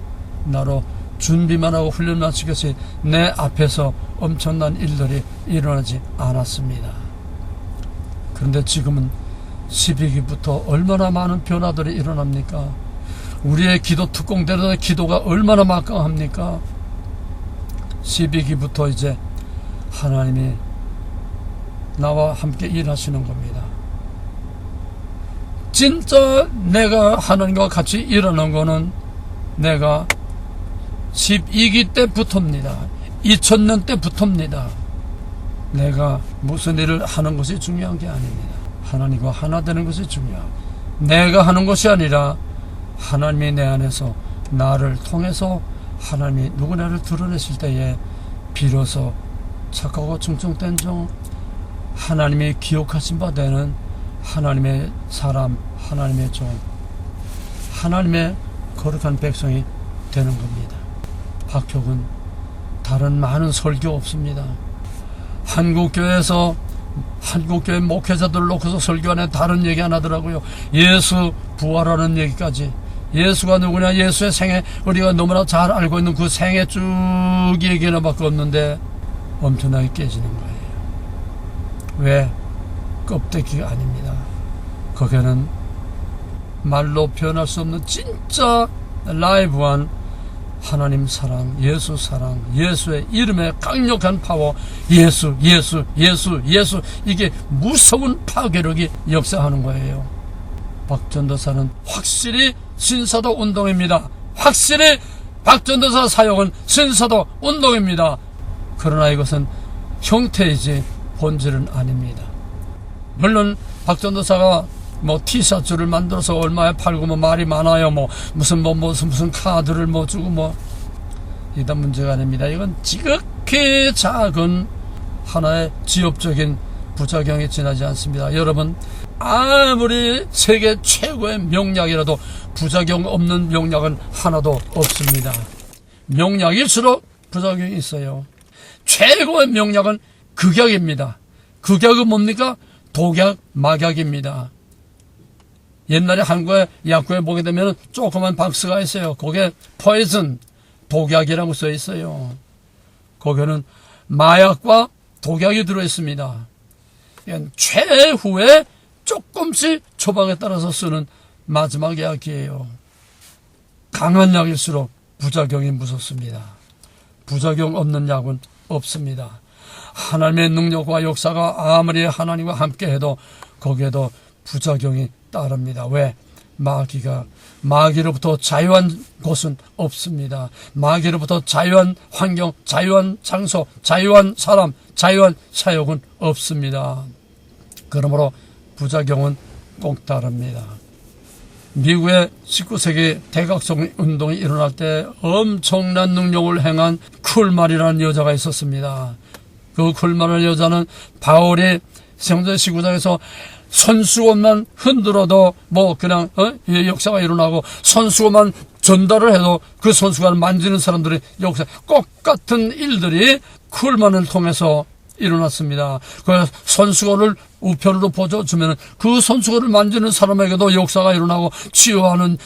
나로 준비만 하고 훈련만 시켰지 내 앞에서 엄청난 일들이 일어나지 않았습니다. 그런데 지금은 12기부터 얼마나 많은 변화들이 일어납니까? 우리의 기도 특공대로의 기도가 얼마나 막강합니까? 12기부터 이제 하나님이 나와 함께 일하시는 겁니다. 진짜 내가 하나님과 같이 일하는 거는 내가 12기 때부터입니다. 2000년 때부터입니다. 내가 무슨 일을 하는 것이 중요한 게 아닙니다. 하나님과 하나 되는 것이 중요하고, 내가 하는 것이 아니라 하나님이 내 안에서 나를 통해서 하나님이 누구나를 드러내실 때에 비로소 착하고 충성된 종, 하나님이 기억하신 바 되는 하나님의 사람, 하나님의 종, 하나님의 거룩한 백성이 되는 겁니다. 박혁은 다른 많은 설교 없습니다. 한국교회에서 한국교회 목회자들 놓고서 설교하는 다른 얘기 안 하더라고요. 예수 부활하는 얘기까지, 예수가 누구냐, 예수의 생애, 우리가 너무나 잘 알고 있는 그 생애 쭉 얘기나 밖에 없는데 엄청나게 깨지는 거예요. 왜? 껍데기가 아닙니다. 거기에는 말로 표현할 수 없는 진짜 라이브한 하나님 사랑, 예수 사랑, 예수의 이름의 강력한 파워, 예수, 예수, 예수, 예수, 이게 무서운 파괴력이 역사하는 거예요. 박전도사는 확실히 신사도 운동입니다. 확실히 박전도사 사역은 신사도 운동입니다. 그러나 이것은 형태이지 본질은 아닙니다. 물론 박전도사가 티셔츠를 만들어서 얼마에 팔고 말이 많아요. 무슨 카드를 주고 이다 문제가 아닙니다. 이건 지극히 작은 하나의 지엽적인 부작용이 지나지 않습니다. 여러분, 아무리 세계 최고의 명약이라도 부작용 없는 명약은 하나도 없습니다. 명약일수록 부작용이 있어요. 최고의 명약은 극약입니다. 극약은 뭡니까? 독약, 막약입니다. 옛날에 한국의 약국에 보게 되면 조그만 박스가 있어요. 거기에 포이즌, 독약이라고 써 있어요. 거기에는 마약과 독약이 들어있습니다. 최후의 조금씩 처방에 따라서 쓰는 마지막 약이에요. 강한 약일수록 부작용이 무섭습니다. 부작용 없는 약은 없습니다. 하나님의 능력과 역사가 아무리 하나님과 함께해도 거기에도 부작용이 따릅니다. 왜? 마귀로부터 자유한 곳은 없습니다. 마귀로부터 자유한 환경, 자유한 장소, 자유한 사람, 자유한 사역은 없습니다. 그러므로 부작용은 꼭 따릅니다. 미국의 19세기 대각성 운동이 일어날 때 엄청난 능력을 행한 쿨말이라는 여자가 있었습니다. 그 쿨말의 여자는 바울이 성전 19장에서 손수건만 흔들어도 그냥 역사가 일어나고, 손수건만 전달을 해도 그 손수건을 만지는 사람들의 역사, 똑같은 일들이 쿨만을 통해서 일어났습니다. 그 손수건을 우편으로 보여주면 그 손수건을 만지는 사람에게도 역사가 일어나고 치유하는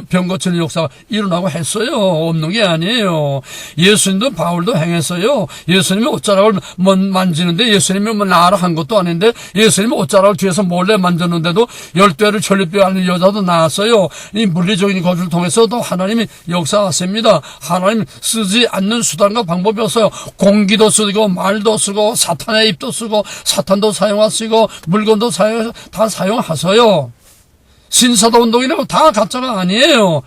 병 고치는 역사가 일어나고 했어요. 없는 게 아니에요. 예수님도 바울도 행했어요. 예수님이 옷자락을 만지는데 예수님이 나라 한 것도 아닌데 예수님이 옷자락을 뒤에서 몰래 만졌는데도 10배를 전립병하는 여자도 나왔어요. 이 물리적인 것을 통해서도 하나님이 역사하십니다. 하나님 쓰지 않는 수단과 방법이 없어요. 공기도 쓰고 말도 쓰고 사탄의 입도 쓰고 사탄도 사용하시고 물건도 다 사용하세요. 신사도 운동이라고 다 가짜가 아니에요.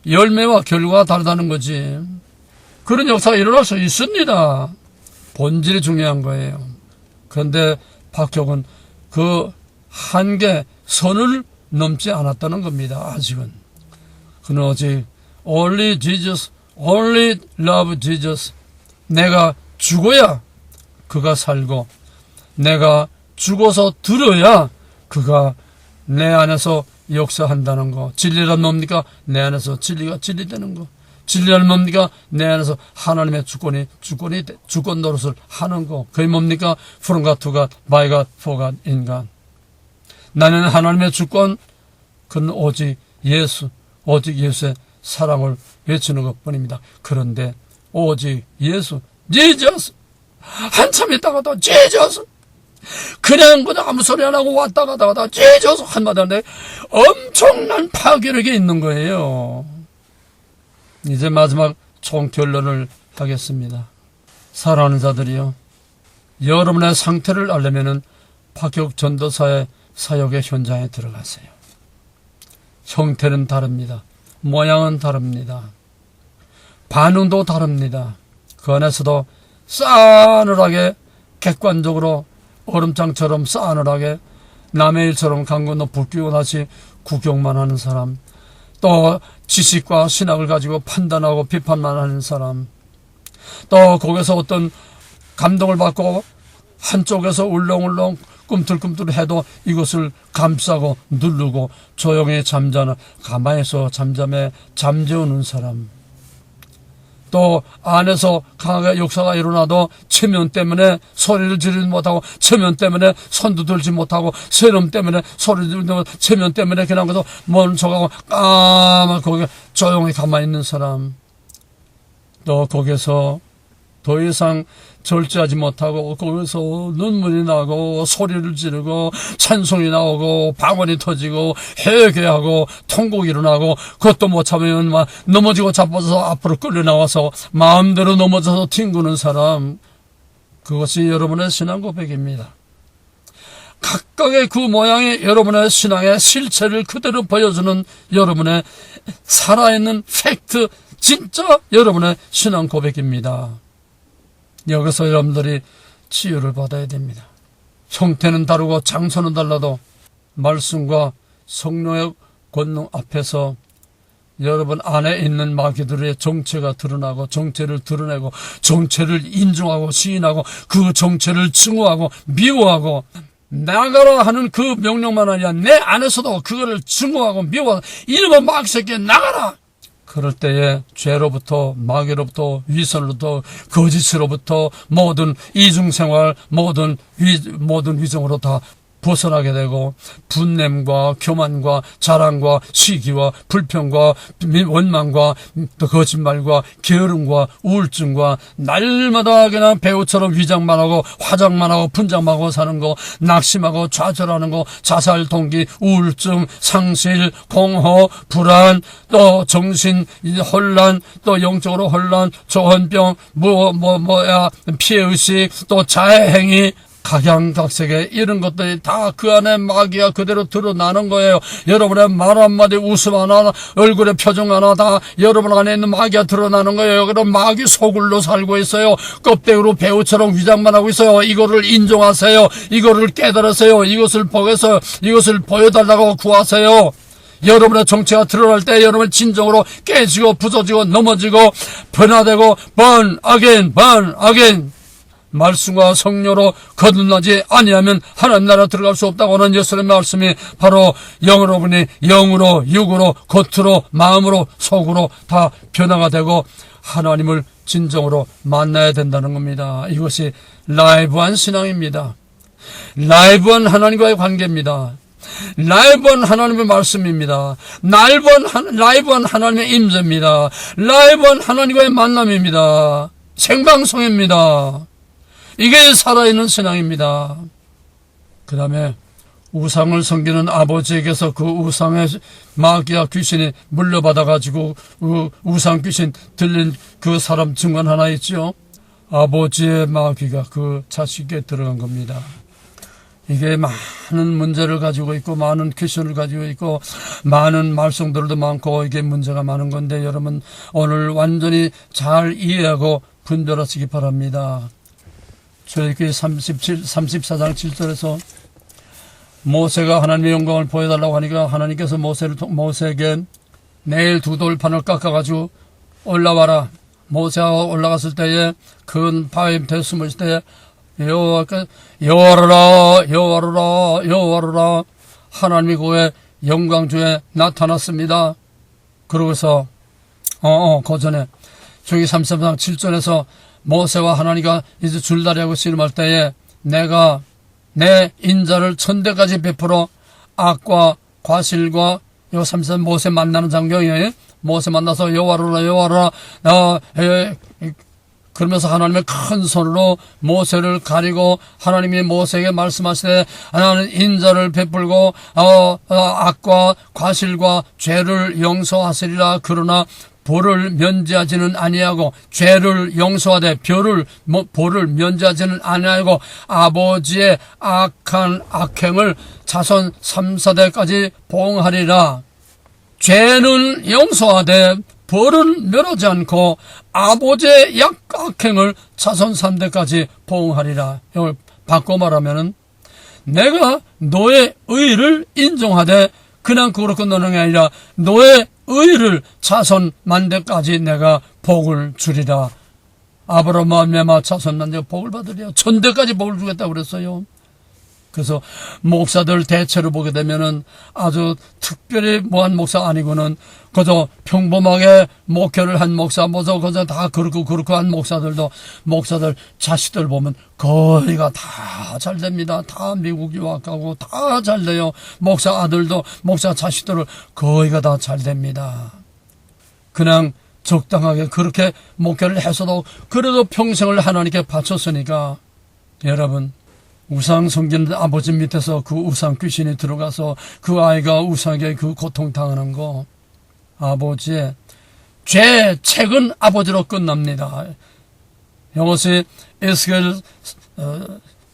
열매와 결과가 다르다는 거지. 그런 역사가 일어날 수 있습니다. 본질이 중요한 거예요. 그런데 박혁은 그 한계 선을 넘지 않았다는 겁니다. 아직은. 그는 오직 only Jesus, only love Jesus. 내가 죽어야 그가 살고, 내가 죽어서 들어야 그가 내 안에서 역사한다는 거. 진리란 뭡니까? 내 안에서 진리가 진리되는 거. 진리란 뭡니까? 내 안에서 하나님의 주권 노릇을 하는 거. 그게 뭡니까? From God to God, by God, for God, in God. 나는 하나님의 주권, 그는 오직 예수의 사랑을 외치는 것뿐입니다. 그런데 오직 예수, Jesus. 한참 있다가도 Jesus. 그냥 아무 소리 안 하고 왔다 가다가 찢어서 한마디 하는데 엄청난 파괴력이 있는 거예요. 이제 마지막 총결론을 하겠습니다. 사랑하는 자들이여, 여러분의 상태를 알려면은 파격 전도사의 사역의 현장에 들어가세요. 형태는 다릅니다. 모양은 다릅니다. 반응도 다릅니다. 그 안에서도 싸늘하게 객관적으로 얼음장처럼 싸늘하게 남의 일처럼 강 건너 불 끼고 다시 구경만 하는 사람, 또 지식과 신학을 가지고 판단하고 비판만 하는 사람, 또 거기서 어떤 감동을 받고 한쪽에서 울렁울렁 꿈틀꿈틀 해도 이것을 감싸고 누르고 조용히 가만히서 잠잠해 잠재우는 사람, 또 안에서 강하게 역사가 일어나도 체면 때문에 소리를 지르지 못하고, 체면 때문에 손도 들지 못하고, 세럼 때문에 소리를 지르지 못하고, 체면 때문에 그냥 그래서 멈춰가고 까맣게 거기 조용히 가만히 있는 사람, 또 거기서 더 이상 절제하지 못하고 거기서 눈물이 나고 소리를 지르고 찬송이 나오고 방언이 터지고 회개하고 통곡이 일어나고, 그것도 못 참으면 막 넘어지고 자빠져서 앞으로 끌려 나와서 마음대로 넘어져서 튕구는 사람, 그것이 여러분의 신앙 고백입니다. 각각의 그 모양이 여러분의 신앙의 실체를 그대로 보여주는 여러분의 살아있는 팩트, 진짜 여러분의 신앙 고백입니다. 여기서 여러분들이 치유를 받아야 됩니다. 형태는 다르고 장소는 달라도 말씀과 성령의 권능 앞에서 여러분 안에 있는 마귀들의 정체가 드러나고, 정체를 드러내고, 정체를 인정하고 시인하고, 그 정체를 증오하고 미워하고, 나가라 하는 그 명령만 아니라 내 안에서도 그거를 증오하고 미워하고, 이놈의 마귀 새끼 나가라! 그럴 때에 죄로부터, 마귀로부터, 위선으로부터, 거짓으로부터, 모든 이중생활, 모든 위정으로 다 벗어나게 되고, 분냄과 교만과 자랑과 시기와 불평과 원망과 또 거짓말과 게으름과 우울증과 날마다 그냥 배우처럼 위장만 하고 화장만 하고 분장만 하고 사는 거, 낙심하고 좌절하는 거, 자살 동기, 우울증, 상실, 공허, 불안, 또 정신 혼란, 또 영적으로 혼란, 조현병, 피해의식, 또 자해행위, 각양각색의 이런 것들이 다 그 안에 마귀가 그대로 드러나는 거예요. 여러분의 말 한마디, 웃음 하나, 얼굴의 표정 하나 다 여러분 안에 있는 마귀가 드러나는 거예요. 그럼 마귀 소굴로 살고 있어요. 껍데기로 배우처럼 위장만 하고 있어요. 이거를 인정하세요. 이거를 깨달으세요. 이것을 보여서 이것을 보여달라고 구하세요. 여러분의 정체가 드러날 때 여러분 진정으로 깨지고 부서지고 넘어지고 변화되고 burn again 말씀과 성령으로 거듭나지 아니하면 하나님 나라 들어갈 수 없다고 하는 예수님의 말씀이 바로 영으로분이 영으로, 육으로, 겉으로, 마음으로, 속으로 다 변화가 되고 하나님을 진정으로 만나야 된다는 겁니다. 이것이 라이브한 신앙입니다. 라이브한 하나님과의 관계입니다. 라이브한 하나님의 말씀입니다. 라이브한 하나님의 임재입니다. 라이브한 하나님과의 만남입니다. 생방송입니다. 이게 살아있는 신앙입니다. 그 다음에 우상을 섬기는 아버지에게서 그 우상의 마귀와 귀신이 물려받아가지고 우상 귀신 들린 그 사람 증언 하나 있죠. 아버지의 마귀가 그 자식에게 들어간 겁니다. 이게 많은 문제를 가지고 있고 많은 퀴션을 가지고 있고 많은 말썽들도 많고 이게 문제가 많은 건데, 여러분 오늘 완전히 잘 이해하고 분별하시기 바랍니다. 출애굽기 34장 7절에서 모세가 하나님의 영광을 보여달라고 하니까 하나님께서 모세에게 내일 두 돌판을 깎아가지고 올라와라. 모세가 올라갔을 때에 큰 바위 밑에 숨을 때에 여호와라 하나님이 그의 영광주에 나타났습니다. 그러고서 그 전에 저기 33장 7절에서 모세와 하나님과 이제 줄다리하고 씨름할 때에 내가 내 인자를 천대까지 베풀어 악과 과실과 요 33 모세 만나는 장면이에요. 모세 만나서 여호와라 그러면서 하나님의 큰 손으로 모세를 가리고 하나님이 모세에게 말씀하시되 나는 인자를 베풀고 악과 과실과 죄를 용서하시리라. 그러나 벌을 면제하지는 아니하고 죄를 용서하되 벌을 면제하지는 아니하고 아버지의 악한 악행을 자손 3, 4대까지 보응하리라. 죄는 용서하되 벌은 멸하지 않고 아버지의 악행을 자손 3대까지 보응하리라. 이걸 바꿔 말하면은 내가 너의 의를 인정하되 그냥 그걸로 끝나는 게 아니라 너의 의를 자손 만대까지 내가 복을 주리라. 아브라함 말미암아 자손 만대가 복을 받으리라. 천대까지 복을 주겠다고 그랬어요. 그래서 목사들 대체로 보게 되면은 아주 특별히 뭐한 목사 아니고는 그저 평범하게 목회를 한 목사, 그저 다 그렇고 한 목사들 자식들 보면 거의가 다 잘 됩니다. 다 미국 유학 가고 다 잘 돼요. 목사 아들도 목사 자식들을 거의가 다 잘 됩니다. 그냥 적당하게 그렇게 목회를 해서도 그래도 평생을 하나님께 바쳤으니까 여러분, 우상 섬기는 아버지 밑에서 그 우상 귀신이 들어가서 그 아이가 우상에게 그 고통당하는 거, 아버지의 죄책은 아버지로 끝납니다. 영어시 에스겔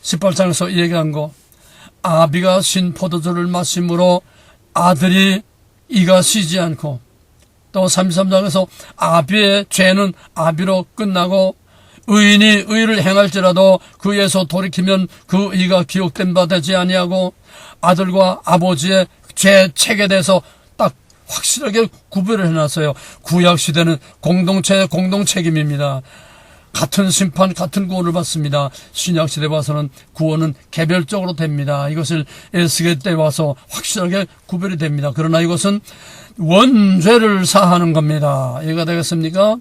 18장에서 얘기한 거, 아비가 신 포도주를 마심으로 아들이 이가 쉬지 않고, 또 33장에서 아비의 죄는 아비로 끝나고 의인이 의를 행할지라도 그에서 돌이키면 그 의가 기억된 바 되지 아니하고, 아들과 아버지의 죄책에 대해서 딱 확실하게 구별을 해놨어요. 구약시대는 공동체의 공동책임입니다. 같은 심판, 같은 구원을 받습니다. 신약시대 와서는 구원은 개별적으로 됩니다. 이것을 에스겔 때 와서 확실하게 구별이 됩니다. 그러나 이것은 원죄를 사하는 겁니다. 이해가 되겠습니까?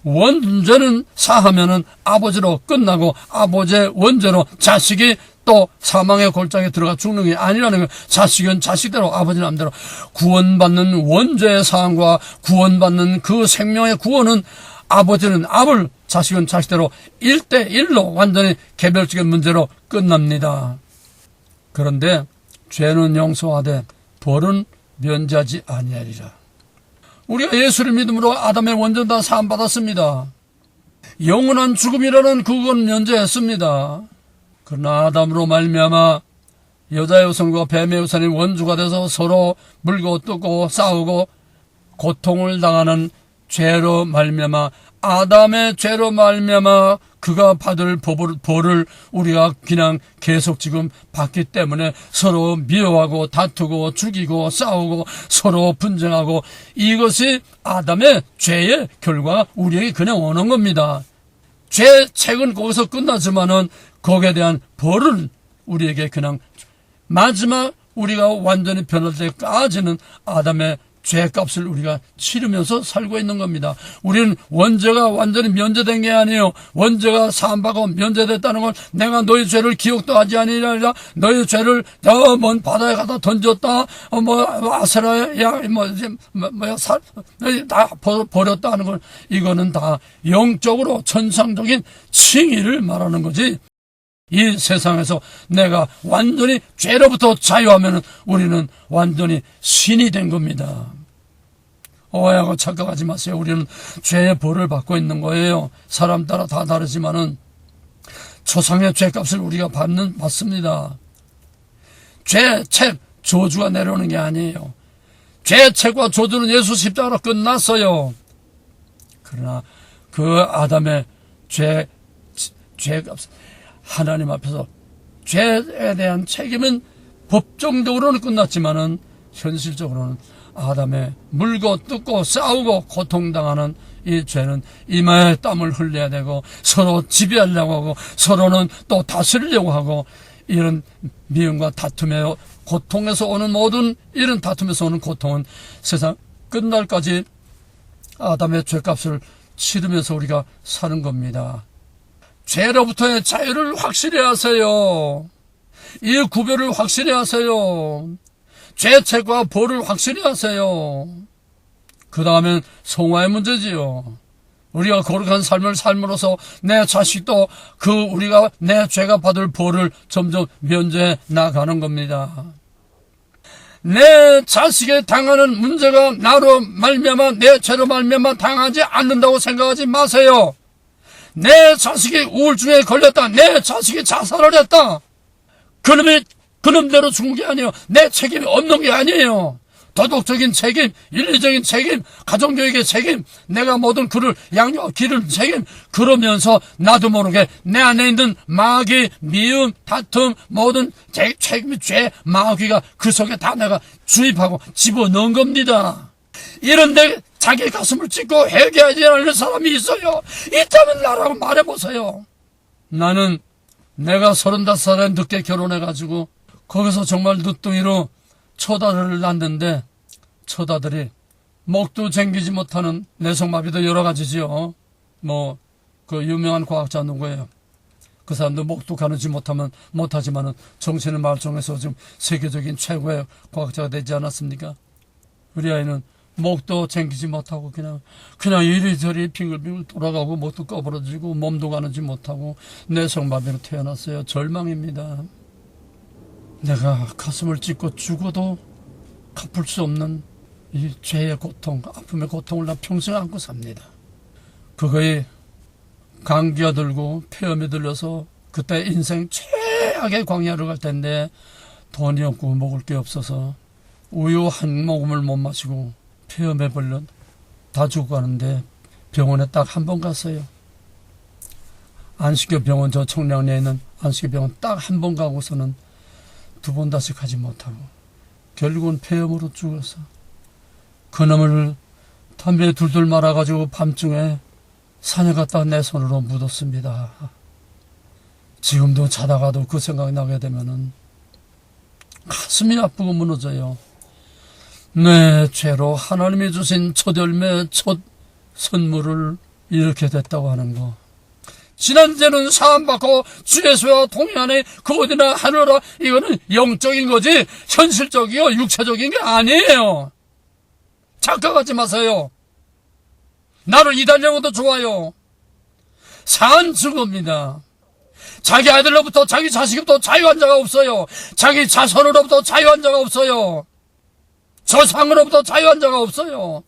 원죄는 사하면은 아버지로 끝나고 아버지의 원죄로 자식이 또 사망의 골짜기에 들어가 죽는 게 아니라는 거예요. 자식은 자식대로 아버지는 마음대로. 구원받는 원죄의 사함과 구원받는 그 생명의 구원은 아버지는 아들, 자식은 자식대로 1대1로 완전히 개별적인 문제로 끝납니다. 그런데 죄는 용서하되 벌은 면제하지 아니하리라. 우리가 예수를 믿음으로 아담의 원죄 다 사함받았습니다. 영원한 죽음이라는 그건 면제했습니다. 그러나 아담으로 말미암아 여자의 우선과 뱀의 우선이 원주가 돼서 서로 물고 뜯고 싸우고 고통을 당하는 죄로 말미암아, 아담의 죄로 말미암아 그가 받을 벌을 우리가 그냥 계속 지금 받기 때문에 서로 미워하고 다투고 죽이고 싸우고 서로 분쟁하고, 이것이 아담의 죄의 결과 우리에게 그냥 오는 겁니다. 죄책은 거기서 끝나지만은 거기에 대한 벌은 우리에게 그냥 마지막 우리가 완전히 변할 때까지는 아담의 죄값을 우리가 치르면서 살고 있는 겁니다. 우리는 원죄가 완전히 면제된 게 아니에요. 원죄가 사함받고 면제됐다는 건 내가 너희 죄를 기억도 하지 아니라 너희 죄를 저 먼 바다에 갖다 던졌다, 아세라야 다 버렸다는 걸, 이거는 다 영적으로 천상적인 칭의를 말하는 거지. 이 세상에서 내가 완전히 죄로부터 자유하면 우리는 완전히 신이 된 겁니다. 오해하고 착각하지 마세요. 우리는 죄의 벌을 받고 있는 거예요. 사람 따라 다 다르지만은 초상의 죄값을 우리가 받습니다. 죄책, 저주가 내려오는 게 아니에요. 죄책과 저주는 예수 십자가로 끝났어요. 그러나 그 아담의 죄값, 하나님 앞에서 죄에 대한 책임은 법정적으로는 끝났지만은 현실적으로는 아담의 물고 뜯고 싸우고 고통당하는 이 죄는 이마에 땀을 흘려야 되고 서로 지배하려고 하고 서로는 또 다스리려고 하고, 이런 미움과 다툼의 고통에서 오는 모든 이런 다툼에서 오는 고통은 세상 끝날까지 아담의 죄값을 치르면서 우리가 사는 겁니다. 죄로부터의 자유를 확실히 하세요. 이 구별을 확실히 하세요. 죄책과 벌을 확실히 하세요. 그 다음엔 성화의 문제지요. 우리가 거룩한 삶을 삶으로써 내 자식도 우리가 내 죄가 받을 벌을 점점 면제해 나가는 겁니다. 내 자식이 당하는 문제가 나로 말미암아 내 죄로 말미암아 당하지 않는다고 생각하지 마세요. 내 자식이 우울증에 걸렸다. 내 자식이 자살을 했다. 그놈대로 죽은 게 아니에요. 내 책임이 없는 게 아니에요. 도덕적인 책임, 윤리적인 책임, 가정교육의 책임, 내가 모든 그를 양육하고 기르는 책임, 그러면서 나도 모르게 내 안에 있는 마귀, 미움, 다툼, 모든 책임, 죄, 마귀가 그 속에 다 내가 주입하고 집어넣은 겁니다. 이런데 자기 가슴을 찢고 회개하지 않는 사람이 있어요. 있다면 나라고 말해보세요. 나는 내가 35살에 늦게 결혼해가지고 거기서 정말 늦둥이로 처다들을 낳는데 처다들이 목도 쟁기지 못하는 내성마비도 여러 가지지요. 그 유명한 과학자 누구예요? 그 사람도 목도 가누지 못하지만은 정신을 말종해서 지금 세계적인 최고의 과학자가 되지 않았습니까? 우리 아이는 목도 쟁기지 못하고 그냥 이리저리 빙글빙글 돌아가고 목도 꺼부러지고 몸도 가누지 못하고 내성마비로 태어났어요. 절망입니다. 내가 가슴을 찢고 죽어도 갚을 수 없는 이 죄의 고통, 아픔의 고통을 나 평생 안고 삽니다. 그거에 감기가 들고 폐렴이 들려서 그때 인생 최악의 광야를 갈 텐데 돈이 없고 먹을 게 없어서 우유 한 모금을 못 마시고 폐렴에 걸려 다 죽어가는데 병원에 딱 한 번 갔어요. 안식교 병원, 저 청량리에 있는 안식교 병원 딱 한 번 가고서는 두 번 다시 가지 못하고 결국은 폐렴으로 죽어서 그놈을 담배에 둘둘 말아가지고 밤중에 산에 갔다 내 손으로 묻었습니다. 지금도 자다가도 그 생각이 나게 되면은 가슴이 아프고 무너져요. 내 죄로 하나님이 주신 첫 열매, 첫 선물을 이렇게 됐다고 하는 거. 지난 죄는 사함받고 주 예수와 동행하니 그 어디나 하늘라. 이거는 영적인 거지 현실적이요 육체적인 게 아니에요. 착각하지 마세요. 나를 이단이라고도 좋아요. 산 증거입니다. 자기 아들로부터 자기 자식으로부터 자유한 자가 없어요. 자기 자손으로부터 자유한 자가 없어요. 저상으로부터 자유한 자가 없어요.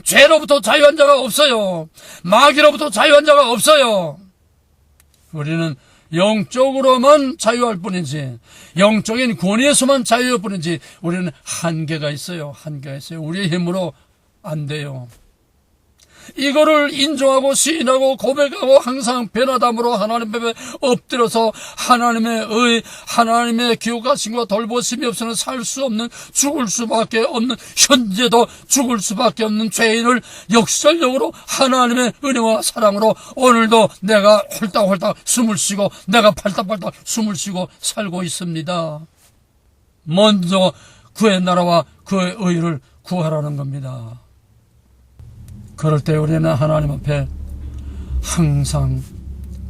죄로부터 자유한 자가 없어요. 마귀로부터 자유한 자가 없어요. 우리는 영적으로만 자유할 뿐이지 영적인 권위에서만 자유할 뿐이지 우리는 한계가 있어요. 한계가 있어요. 우리의 힘으로 안 돼요. 이거를 인정하고 시인하고 고백하고 항상 변화담으로 하나님 앞에 엎드려서 하나님의 기억하심과 돌보심이 없이는 살 수 없는 죽을 수밖에 없는 현재도 죽을 수밖에 없는 죄인을 역설적으로 하나님의 은혜와 사랑으로 오늘도 내가 홀딱홀딱 숨을 쉬고 내가 팔딱팔딱 숨을 쉬고 살고 있습니다. 먼저 그의 나라와 그의 의를 구하라는 겁니다. 그럴 때 우리는 하나님 앞에 항상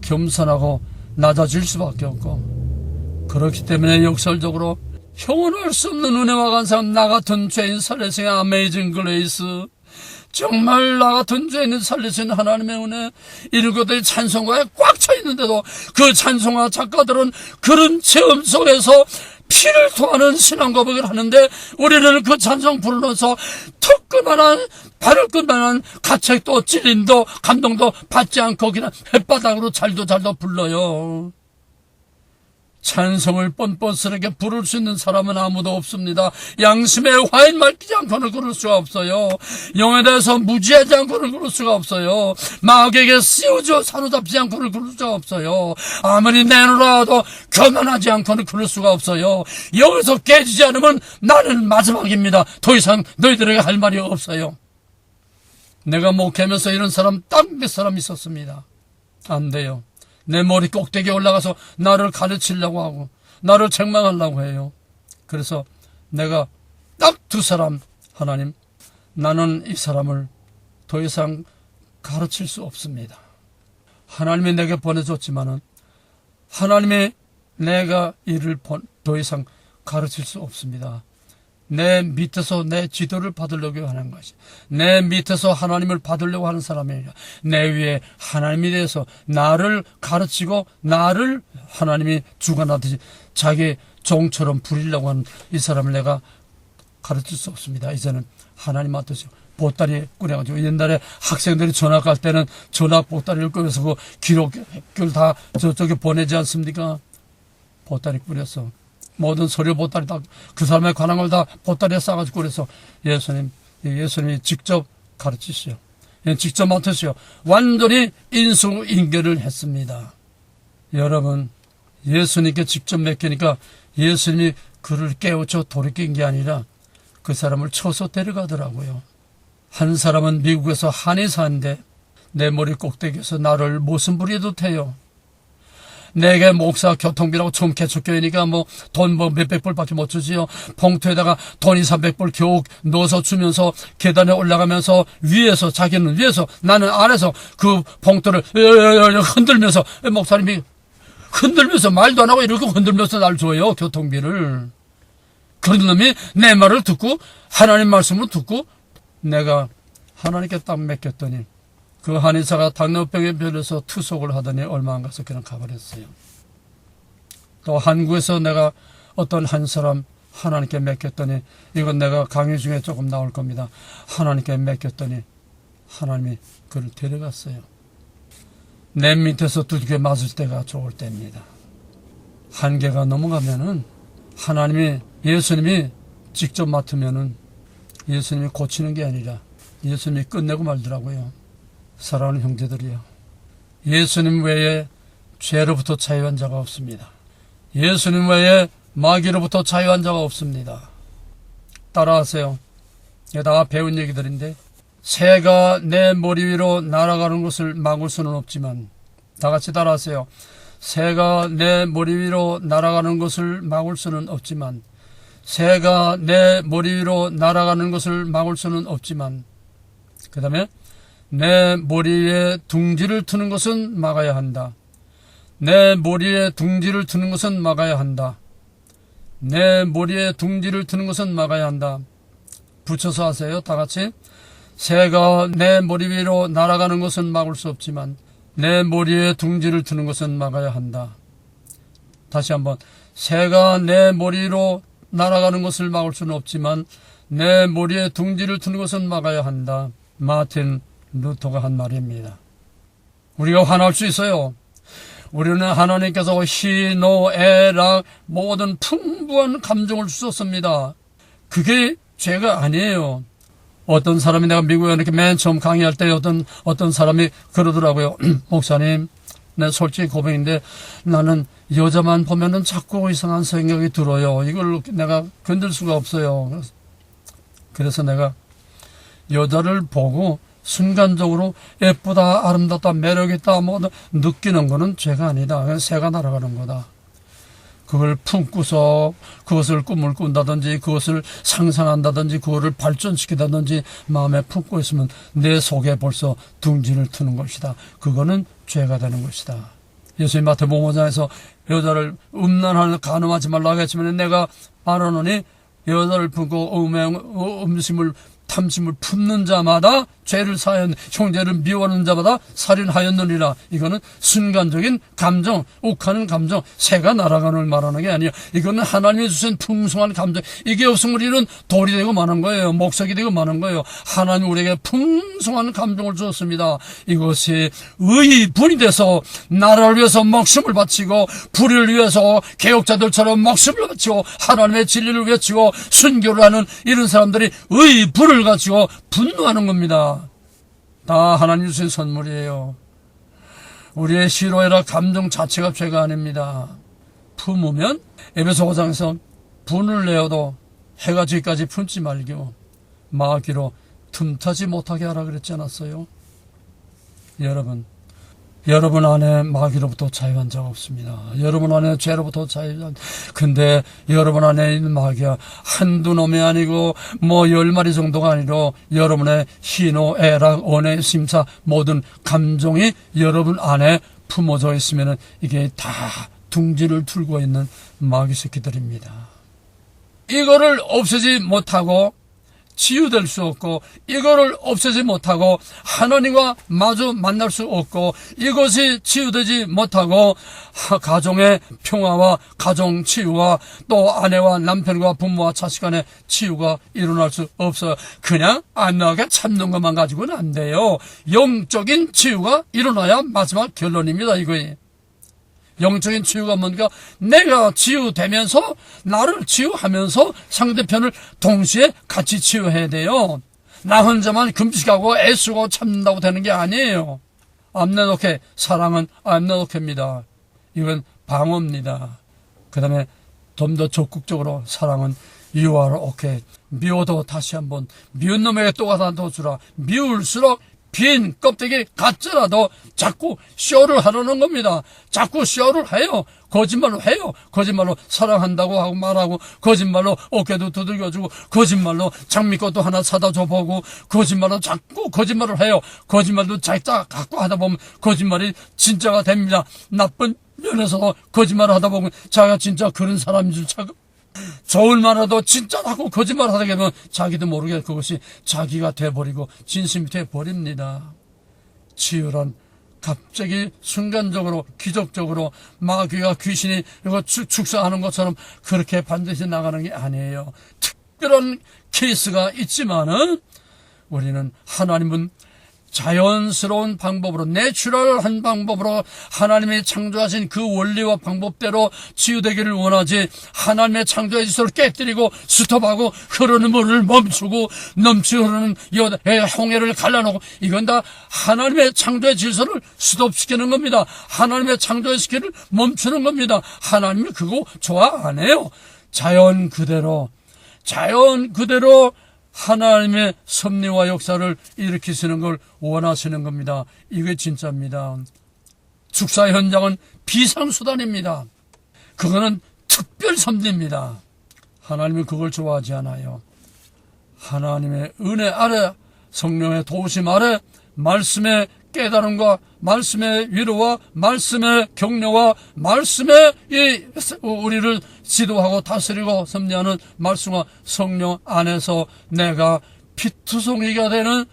겸손하고 낮아질 수밖에 없고 그렇기 때문에 역설적으로 형언할 수 없는 은혜와 감사함 나 같은 죄인 살리신 아메이징 그레이스 정말 나 같은 죄인을 살리신 하나님의 은혜 일거들이 찬송가에 꽉 차 있는데도 그 찬송가 작가들은 그런 체험 속에서 피를 토하는 신앙 고백을 하는데 우리는 그 찬송 부르면서 턱끝만한 발을 끝만한 가책도 찔림도 감동도 받지 않고 그냥 햇바닥으로 잘도 불러요. 찬송을 뻔뻔스럽게 부를 수 있는 사람은 아무도 없습니다. 양심에 화인 맡기지 않고는 그럴 수가 없어요. 영에 대해서 무지하지 않고는 그럴 수가 없어요. 마귀에게 씌워져 사로잡지 않고는 그럴 수가 없어요. 아무리 내놓으라도 교만하지 않고는 그럴 수가 없어요. 여기서 깨지지 않으면 나는 마지막입니다. 더 이상 너희들에게 할 말이 없어요. 내가 목회하면서 이런 사람 딱 몇 사람 있었습니다. 안 돼요. 내 머리 꼭대기에 올라가서 나를 가르치려고 하고 나를 책망하려고 해요. 그래서 내가 딱 두 사람, 하나님 나는 이 사람을 더 이상 가르칠 수 없습니다. 하나님이 내게 보내줬지만은 하나님이 내가 이를 더 이상 가르칠 수 없습니다. 내 밑에서 내 지도를 받으려고 하는 것이 내 밑에서 하나님을 받으려고 하는 사람이 아니라 내 위에 하나님에 대해서 나를 가르치고 나를 하나님이 주관하듯이 자기 종처럼 부리려고 하는 이 사람을 내가 가르칠 수 없습니다. 이제는 하나님만 뜻이요. 보따리 꾸려가지고 옛날에 학생들이 전학 갈 때는 전학 보따리를 꾸려서 그 기록을 다 저쪽에 보내지 않습니까? 보따리 꾸려서 모든 서류 보따리 다 그 사람에 관한 걸 다 보따리에 싸가지고 그래서 예수님이 직접 가르치시오. 직접 맡으시오. 완전히 인수인계를 했습니다. 여러분, 예수님께 직접 맡기니까 예수님이 그를 깨우쳐 돌이킨 게 아니라 그 사람을 쳐서 데려가더라고요. 한 사람은 미국에서 한의사인데 내 머리 꼭대기에서 나를 무슨 부리도 돼요. 내게 목사 교통비라고 좀 개척교회니까 돈 몇백 불밖에 못 주지요. 봉투에다가 돈 200~300불 겨우 넣어서 주면서 계단에 올라가면서 위에서, 자기는 위에서 나는 아래서 그 봉투를 흔들면서, 목사님이 흔들면서 말도 안 하고 이렇게 흔들면서 날 줘요, 교통비를. 그런 놈이 내 말을 듣고 하나님 말씀을 듣고 내가 하나님께 딱 맡겼더니 그 한의사가 당뇨병에 걸려서 투석을 하더니 얼마 안 가서 그냥 가버렸어요. 또 한국에서 내가 어떤 한 사람 하나님께 맡겼더니, 이건 내가 강의 중에 조금 나올 겁니다. 하나님께 맡겼더니 하나님이 그를 데려갔어요. 내 밑에서 두들겨 맞을 때가 좋을 때입니다. 한계가 넘어가면은 하나님이, 예수님이 직접 맡으면은 예수님이 고치는 게 아니라 예수님이 끝내고 말더라고요. 사랑하는 형제들이요, 예수님 외에 죄로부터 자유한 자가 없습니다. 예수님 외에 마귀로부터 자유한 자가 없습니다. 따라하세요. 이게 다 배운 얘기들인데, 새가 내 머리 위로 날아가는 것을 막을 수는 없지만, 다 같이 따라하세요. 새가 내 머리 위로 날아가는 것을 막을 수는 없지만, 새가 내 머리 위로 날아가는 것을 막을 수는 없지만, 그 다음에 내 머리에 둥지를 트는 것은 막아야 한다. 내 머리에 둥지를 트는 것은 막아야 한다. 내 머리에 둥지를 트는 것은 막아야 한다. 붙여서 하세요. 다 같이. 새가 내 머리 위로 날아가는 것은 막을 수 없지만 내 머리에 둥지를 트는 것은 막아야 한다. 다시 한번. 새가 내 머리로 날아가는 것을 막을 수는 없지만 내 머리에 둥지를 트는 것은 막아야 한다. 마틴 루터가 한 말입니다. 우리가 화날 수 있어요. 우리는 하나님께서 희노애락 모든 풍부한 감정을 주셨습니다. 그게 죄가 아니에요. 어떤 사람이, 내가 미국에 이렇게 맨 처음 강의할 때 어떤 사람이 그러더라고요. 목사님, 내 솔직히 고백인데 나는 여자만 보면은 자꾸 이상한 생각이 들어요. 이걸 내가 건들 수가 없어요. 그래서 내가 여자를 보고 순간적으로 예쁘다, 아름답다, 매력있다 느끼는 거는 죄가 아니다. 그냥 새가 날아가는 거다. 그걸 품고서 그것을 꿈을 꾼다든지 그것을 상상한다든지 그거를 발전시키다든지 마음에 품고 있으면 내 속에 벌써 둥지를 트는 것이다. 그거는 죄가 되는 것이다. 예수님 마태복음 5장에서 여자를 음란하는 간음하지 말라고 했지만 내가 말하노니 여자를 품고 음심을 탐심을 품는 자마다 죄를 사하였, 형제를 미워하는 자마다 살인하였느니라. 이거는 순간적인 감정, 욱하는 감정, 새가 날아가는 걸 말하는 게 아니에요. 이거는 하나님이 주신 풍성한 감정. 이게 없으면 우리는 돌이 되고 마는 거예요. 목석이 되고 마는 거예요. 하나님 우리에게 풍성한 감정을 주었습니다. 이것이 의분이 돼서 나라를 위해서 목숨을 바치고 불의를 위해서 개혁자들처럼 목숨을 바치고 하나님의 진리를 외치고 순교를 하는 이런 사람들이 의불을 가지고 분노하는 겁니다. 다 하나님 주신 선물이에요. 우리의 희노애락 감정 자체가 죄가 아닙니다. 품으면 에베소 5장에서 분을 내어도 해가 지기까지 품지 말고 마귀로 틈타지 못하게 하라 그랬지 않았어요? 여러분 안에 마귀로부터 자유한 자가 없습니다. 여러분 안에 죄로부터 자유한. 근데 여러분 안에 있는 마귀가 한두 놈이 아니고 10마리 정도가 아니라 여러분의 희노, 애락, 원의 심사 모든 감정이 여러분 안에 품어져 있으면 이게 다 둥지를 틀고 있는 마귀 새끼들입니다. 이거를 없애지 못하고 치유될 수 없고 이거를 없애지 못하고 하나님과 마주 만날 수 없고 이것이 치유되지 못하고 가정의 평화와 가정 치유와 또 아내와 남편과 부모와 자식 간의 치유가 일어날 수 없어요. 그냥 안 나게 참는 것만 가지고는 안 돼요. 영적인 치유가 일어나야 마지막 결론입니다. 이거예요. 영적인 치유가 뭔가 내가 치유되면서 나를 치유하면서 상대편을 동시에 같이 치유해야 돼요. 나 혼자만 금식하고 애쓰고 참는다고 되는 게 아니에요. 암내독해, 사랑은 암내독해입니다. 이건 방어입니다. 그 다음에 좀 더 적극적으로 사랑은 You are okay. 미워도 다시 한번 미운 놈에게 또 하나 더 주라. 미울수록 빈 껍데기 가짜라도 자꾸 쇼를 하려는 겁니다. 자꾸 쇼를 해요. 거짓말로 해요. 거짓말로 사랑한다고 하고 말하고 거짓말로 어깨도 두들겨주고 거짓말로 장미꽃도 하나 사다 줘보고 거짓말로 자꾸 거짓말을 해요. 거짓말도 자기가 갖고 하다 보면 거짓말이 진짜가 됩니다. 나쁜 면에서도 거짓말을 하다 보면 자기가 진짜 그런 사람인 줄 착각. 좋을 만하도 진짜라고 거짓말 하다 보면 자기도 모르게 그것이 자기가 돼버리고 진심이 돼버립니다. 치유란 갑자기 순간적으로 기적적으로 마귀가 귀신이 이거 축사하는 것처럼 그렇게 반드시 나가는 게 아니에요. 특별한 케이스가 있지만은 우리는 하나님은 자연스러운 방법으로 내추럴한 방법으로 하나님이 창조하신 그 원리와 방법대로 치유되기를 원하지 하나님의 창조의 질서를 깨뜨리고 스톱하고 흐르는 물을 멈추고 넘치 흐르는 홍해를 갈라놓고 이건 다 하나님의 창조의 질서를 스톱시키는 겁니다. 하나님의 창조의 시기를 멈추는 겁니다. 하나님이 그거 좋아 안 해요. 자연 그대로 하나님의 섭리와 역사를 일으키시는 걸 원하시는 겁니다. 이게 진짜입니다. 축사 현장은 비상수단입니다. 그거는 특별 섭리입니다. 하나님이 그걸 좋아하지 않아요. 하나님의 은혜 아래, 성령의 도우심 아래, 말씀의 깨달음과 말씀의 위로와 말씀의 격려와 말씀의 우리를 지도하고 다스리고 섭리하는 말씀과 성령 안에서 내가 피투성이가 되는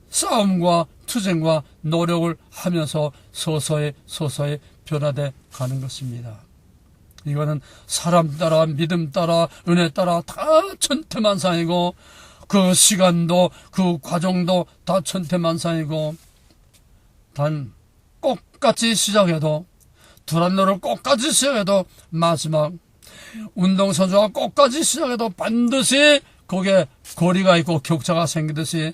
싸움과 투쟁과 노력을 하면서 서서히 변화돼 가는 것입니다. 이거는 사람 따라 믿음 따라 은혜 따라 다 천태만상이고 그 시간도 그 과정도 다 천태만상이고 단 똑같이 시작해도 두란노를 똑같이 시작해도 마지막 운동선수가 똑같이 시작해도 반드시 거기에 거리가 있고 격차가 생기듯이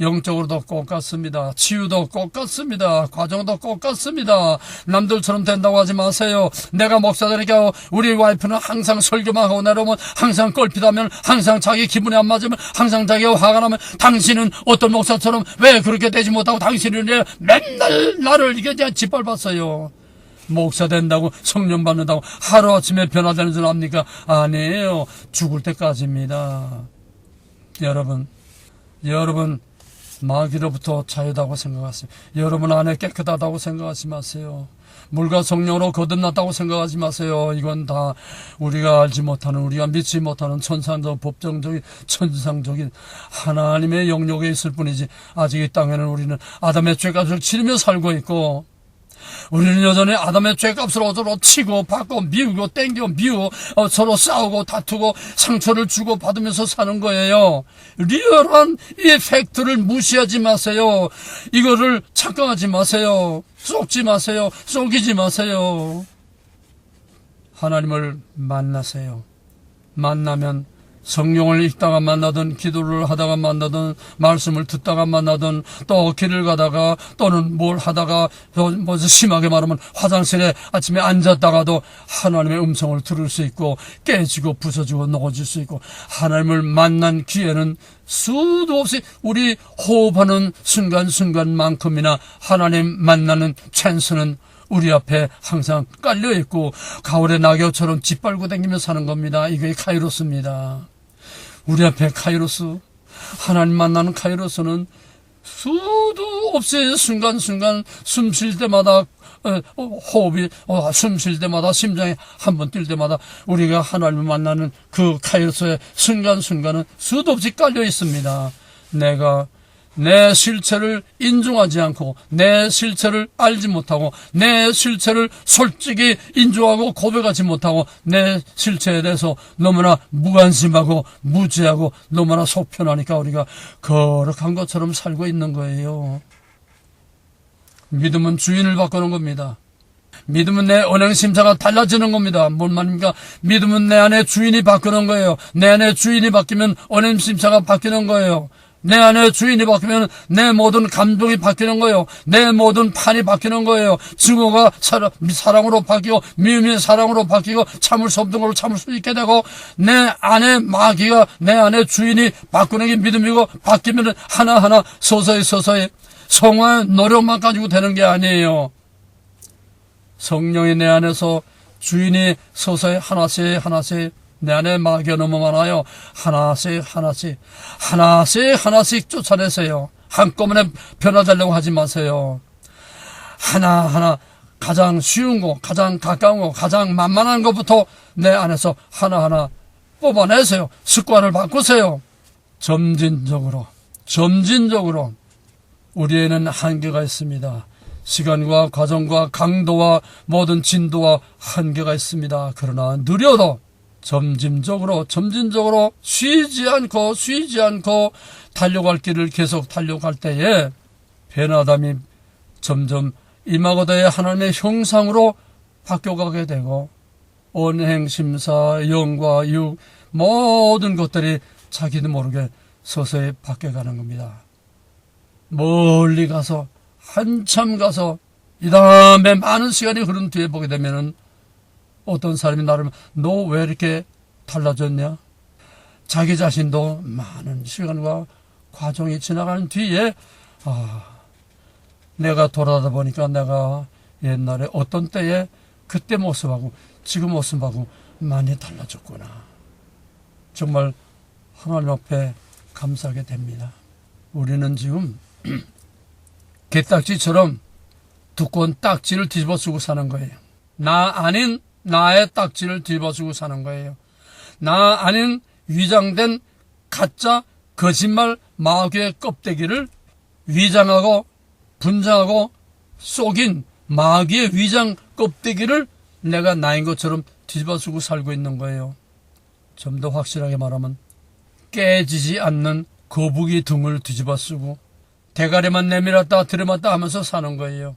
영적으로도 똑같습니다. 치유도 똑같습니다. 과정도 똑같습니다. 남들처럼 된다고 하지 마세요. 내가 목사들에게 우리 와이프는 항상 설교만 하고 내려오면 항상 껄핏하면 항상 자기 기분이 안 맞으면 항상 자기가 화가 나면 당신은 어떤 목사처럼 왜 그렇게 되지 못하고 당신은 왜 맨날 나를 이게 짓밟았어요. 목사 된다고 성령 받는다고 하루아침에 변화되는 줄 압니까? 아니에요. 죽을 때까지입니다. 여러분 마귀로부터 자유다고 생각하세요. 여러분 안에 깨끗하다고 생각하지 마세요. 물과 성령으로 거듭났다고 생각하지 마세요. 이건 다 우리가 알지 못하는, 우리가 믿지 못하는 천상적, 법정적인, 천상적인 하나님의 영역에 있을 뿐이지 아직 이 땅에는 우리는 아담의 죄값을 치르며 살고 있고 우리는 여전히 아담의 죄값을 서로 치고 받고 미우고 땡기고 미우고 서로 싸우고 다투고 상처를 주고 받으면서 사는 거예요. 리얼한 이 팩트를 무시하지 마세요. 이거를 착각하지 마세요. 속지 마세요. 속이지 마세요. 하나님을 만나세요. 만나면 성령을 읽다가 만나든 기도를 하다가 만나든 말씀을 듣다가 만나든 또 길을 가다가 또는 뭘 하다가 뭐 심하게 말하면 화장실에 아침에 앉았다가도 하나님의 음성을 들을 수 있고 깨지고 부서지고 넘어질 수 있고 하나님을 만난 기회는 수도 없이 우리 호흡하는 순간순간만큼이나 하나님 만나는 찬스는 우리 앞에 항상 깔려있고 가을의 낙엽처럼 짓밟고 다니며 사는 겁니다. 이게 카이로스입니다. 우리 앞에 카이로스, 하나님 만나는 카이로스는 수도 없이 순간순간 숨 쉴 때마다 호흡이 숨 쉴 때마다 심장이 한 번 뛸 때마다 우리가 하나님을 만나는 그 카이로스의 순간순간은 수도 없이 깔려 있습니다. 내가 내 실체를 인정하지 않고 내 실체를 알지 못하고 내 실체를 솔직히 인정하고 고백하지 못하고 내 실체에 대해서 너무나 무관심하고 무지하고 너무나 속편하니까 우리가 거룩한 것처럼 살고 있는 거예요. 믿음은 주인을 바꾸는 겁니다. 믿음은 내 언행심사가 달라지는 겁니다. 뭔 말입니까? 믿음은 내 안에 주인이 바꾸는 거예요. 내 안에 주인이 바뀌면 언행심사가 바뀌는 거예요. 내 안에 주인이 바뀌면 내 모든 감동이 바뀌는 거예요. 내 모든 판이 바뀌는 거예요. 증오가 사랑으로 바뀌고 미움이 사랑으로 바뀌고 참을 수 없는 걸로 참을 수 있게 되고 내 안에 마귀가 내 안에 주인이 바꾸는 게 믿음이고 바뀌면 하나하나 서서히 성화의 노력만 가지고 되는 게 아니에요. 성령이 내 안에서 주인이 서서히 하나씩 내 안에 마귀가 너무 많아요. 하나씩 쫓아내세요. 한꺼번에 변화되려고 하지 마세요. 하나하나 가장 쉬운 거, 가장 가까운 거, 가장 만만한 것부터 내 안에서 하나하나 뽑아내세요. 습관을 바꾸세요. 점진적으로 우리에는 한계가 있습니다. 시간과 과정과 강도와 모든 진도와 한계가 있습니다. 그러나 느려도 점진적으로 쉬지 않고 달려갈 길을 계속 달려갈 때에 변화됨이 점점 임하고도의 하나님의 형상으로 바뀌어가게 되고 언행심사, 영과 육 모든 것들이 자기도 모르게 서서히 바뀌어가는 겁니다. 멀리 가서 한참 가서 이 다음에 많은 시간이 흐른 뒤에 보게 되면은 어떤 사람이 나를 너 왜 이렇게 달라졌냐? 자기 자신도 많은 시간과 과정이 지나가는 뒤에 내가 돌아다 보니까 내가 옛날에 어떤 때에 그때 모습하고 지금 모습하고 많이 달라졌구나. 정말 하나님 앞에 감사하게 됩니다. 우리는 지금 개딱지처럼 두꺼운 딱지를 뒤집어 쓰고 사는 거예요. 나 아닌 나의 딱지를 뒤집어쓰고 사는 거예요. 나 아닌 위장된 가짜 거짓말 마귀의 껍데기를 위장하고 분장하고 속인 마귀의 위장 껍데기를 내가 나인 것처럼 뒤집어쓰고 살고 있는 거예요. 좀 더 확실하게 말하면 깨지지 않는 거북이 등을 뒤집어쓰고 대가리만 내밀었다 들이맞다 하면서 사는 거예요.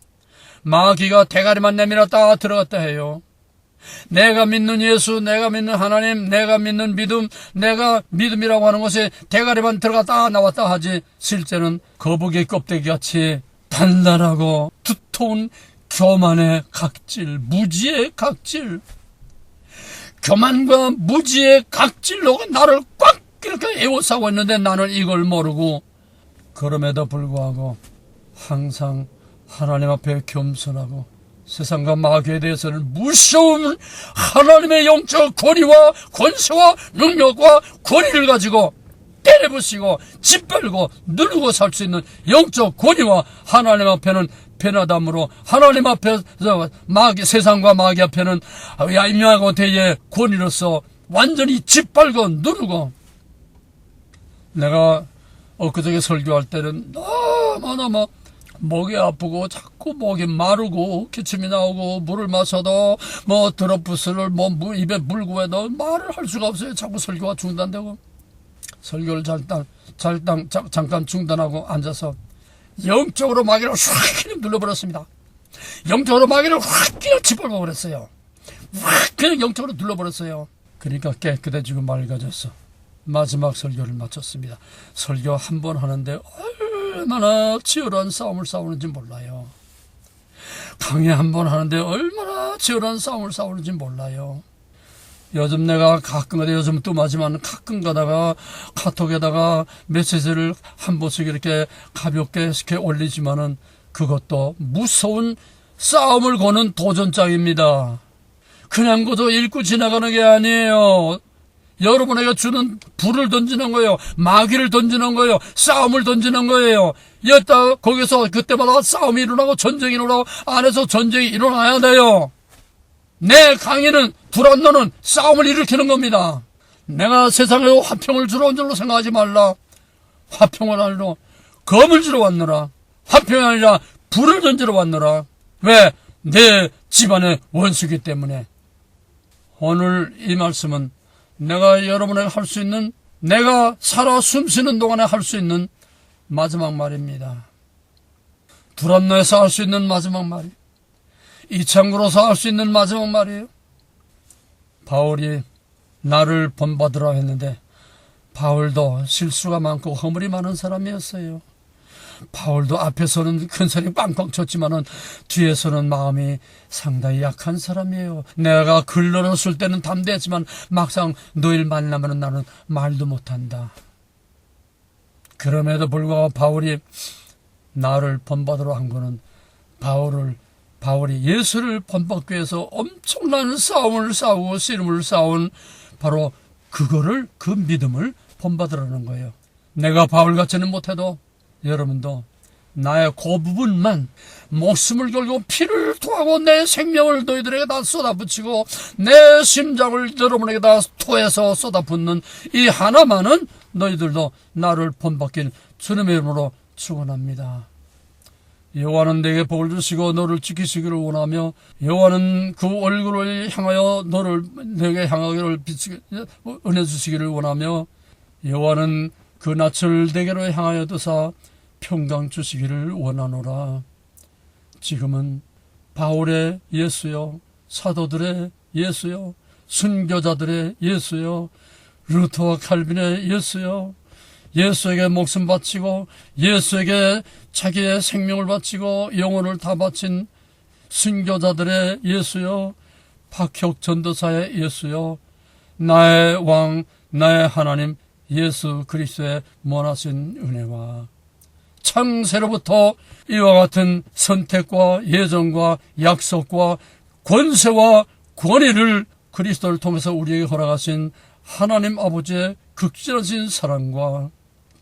마귀가 대가리만 내밀었다 들어갔다 해요. 내가 믿는 예수, 내가 믿는 하나님, 내가 믿는 믿음, 내가 믿음이라고 하는 것에 대가리만 들어갔다 나왔다 하지 실제는 거북이 껍데기같이 단단하고 두터운 교만의 각질, 무지의 각질, 교만과 무지의 각질로 나를 꽉 이렇게 에워싸고 있는데 나는 이걸 모르고 그럼에도 불구하고 항상 하나님 앞에 겸손하고 세상과 마귀에 대해서는 무서운 하나님의 영적 권위와 권세와 능력과 권위를 가지고 때려부시고 짓밟고 누르고 살 수 있는 영적 권위와 하나님 앞에는 변화담으로 하나님 앞에서 세상과 마귀 앞에는 얄미하고 대의 권위로서 완전히 짓밟고 누르고 내가 엊그저께 설교할 때는 너무너무 목이 아프고 자꾸 목이 마르고 기침이 나오고 물을 마셔도 드롭붓을 입에 물고 해도 말을 할 수가 없어요. 자꾸 설교가 중단되고 설교를 잠깐 중단하고 앉아서 영적으로 마귀를 확 눌러버렸습니다. 영적으로 마귀를 확 그냥 짓밟아버렸어요. 확 그냥 영적으로 눌러버렸어요. 그러니까 깨끗해지고 맑아졌어. 마지막 설교를 마쳤습니다. 설교 한 번 하는데 얼마나 치열한 싸움을 싸우는지 몰라요. 강의 한 번 하는데 얼마나 치열한 싸움을 싸우는지 몰라요. 요즘 내가 요즘 뜸하지만 가끔 가다가 카톡에다가 메시지를 한 번씩 이렇게 가볍게 이렇게 올리지만은 그것도 무서운 싸움을 거는 도전장입니다. 그냥 그저 읽고 지나가는 게 아니에요. 여러분에게 주는 불을 던지는 거예요. 마귀를 던지는 거예요. 싸움을 던지는 거예요. 여기다 거기서 그때마다 싸움이 일어나고 전쟁이 일어나고 안에서 전쟁이 일어나야 돼요. 내 강의는 불안노는 싸움을 일으키는 겁니다. 내가 세상에 화평을 주러 온 줄로 생각하지 말라. 화평을 아니라 검을 주러 왔노라. 화평이 아니라 불을 던지러 왔노라. 왜? 내 집안의 원수기 때문에. 오늘 이 말씀은 내가 여러분에게 할 수 있는, 내가 살아 숨쉬는 동안에 할 수 있는 마지막 말입니다. 두란노에서 할 수 있는 마지막 말이, 이창구로서 할 수 있는 마지막 말이에요. 바울이 나를 본받으라 했는데 바울도 실수가 많고 허물이 많은 사람이었어요. 바울도 앞에서는 큰 소리 빵빵 쳤지만은 뒤에서는 마음이 상당히 약한 사람이에요. 내가 글로는 쓸 때는 담대했지만 막상 너희를 만나면 나는 말도 못한다. 그럼에도 불구하고 바울이 나를 본받으러 한 거는 바울이 예수를 본받기 위해서 엄청난 싸움을 싸우고 씨름을 싸운 바로 그거를, 그 믿음을 본받으라는 거예요. 내가 바울같이는 못해도 여러분도 나의 그 부분만 목숨을 걸고 피를 토하고 내 생명을 너희들에게 다 쏟아붙이고 내 심장을 여러분에게 다 토해서 쏟아붓는 이 하나만은 너희들도 나를 본받길 주님의 이름으로 축원합니다. 여호와는 내게 복을 주시고 너를 지키시기를 원하며 여호와는 그 얼굴을 향하여 너를 내게 향하기를 은혜 주시기를 원하며 여호와는 그 낯을 내게로 향하여 드사 평강 주시기를 원하노라. 지금은 바울의 예수여, 사도들의 예수여, 순교자들의 예수여, 루터와 칼빈의 예수여, 예수에게 목숨 바치고 예수에게 자기의 생명을 바치고 영혼을 다 바친 순교자들의 예수여, 박혁 전도사의 예수여, 나의 왕, 나의 하나님 예수 그리스도의 원하신 은혜와 창세로부터 이와 같은 선택과 예정과 약속과 권세와 권위를 그리스도를 통해서 우리에게 허락하신 하나님 아버지의 극진하신 사랑과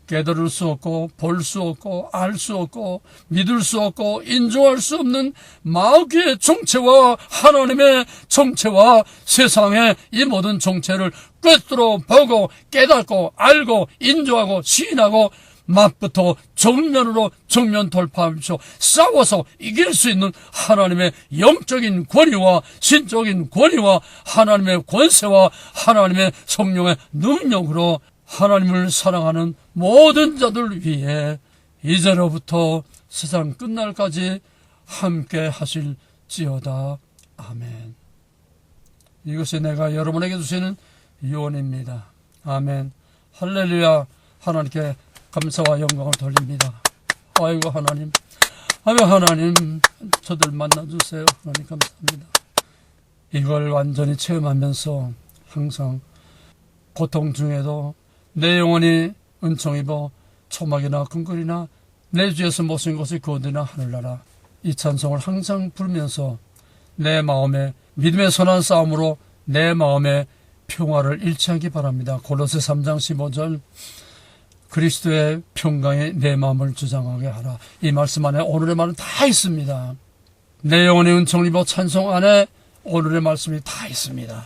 깨달을 수 없고 볼 수 없고 알 수 없고 믿을 수 없고 인정할 수 없는 마귀의 정체와 하나님의 정체와 세상의 이 모든 정체를 꿰뚫어 보고 깨닫고 알고 인정하고 시인하고 맛부터 정면으로 정면 돌파하면서 싸워서 이길 수 있는 하나님의 영적인 권위와 신적인 권위와 하나님의 권세와 하나님의 성령의 능력으로 하나님을 사랑하는 모든 자들 위해 이제로부터 세상 끝날까지 함께 하실지어다. 아멘. 이것이 내가 여러분에게 주시는 유언입니다. 아멘. 할렐루야. 하나님께 감사와 영광을 돌립니다. 아이고 하나님, 하나님 저들 만나주세요. 하나님 감사합니다. 이걸 완전히 체험하면서 항상 고통 중에도 내 영혼이 은총 입어 초막이나 근거리나 내 주에서 모신 것이 구원되나 하늘나라, 이 찬송을 항상 부르면서 내 마음에 믿음의 선한 싸움으로 내 마음에 평화를 잃지 않기 바랍니다. 골로새 3장 15절 그리스도의 평강에 내 마음을 주장하게 하라. 이 말씀 안에 오늘의 말은 다 있습니다. 내 영혼의 은총을 입어 찬송 안에 오늘의 말씀이 다 있습니다.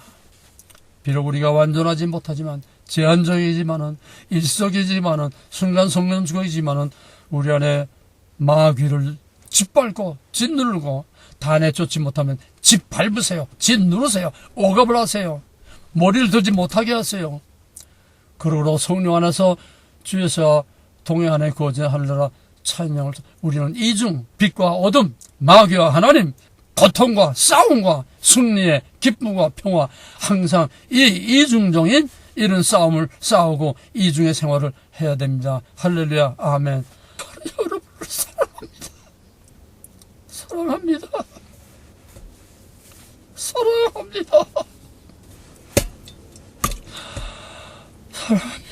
비록 우리가 완전하지 못하지만 제한적이지만은 일시적이지만은 순간성령주의지만은 우리 안에 마귀를 짓밟고 짓누르고 다 내쫓지 못하면 짓밟으세요. 짓누르세요. 억압을 하세요. 머리를 들지 못하게 하세요. 그러므로 성령 안에서 주에서 동행하는 구원자 하늘나라 찬양을, 우리는 이중 빛과 어둠, 마귀와 하나님, 고통과 싸움과 승리의 기쁨과 평화, 항상 이 이중적인 이런 싸움을 싸우고 이중의 생활을 해야 됩니다. 할렐루야. 아멘. 여러분을 사랑합니다. 사랑합니다. 사랑합니다. 사랑합니다.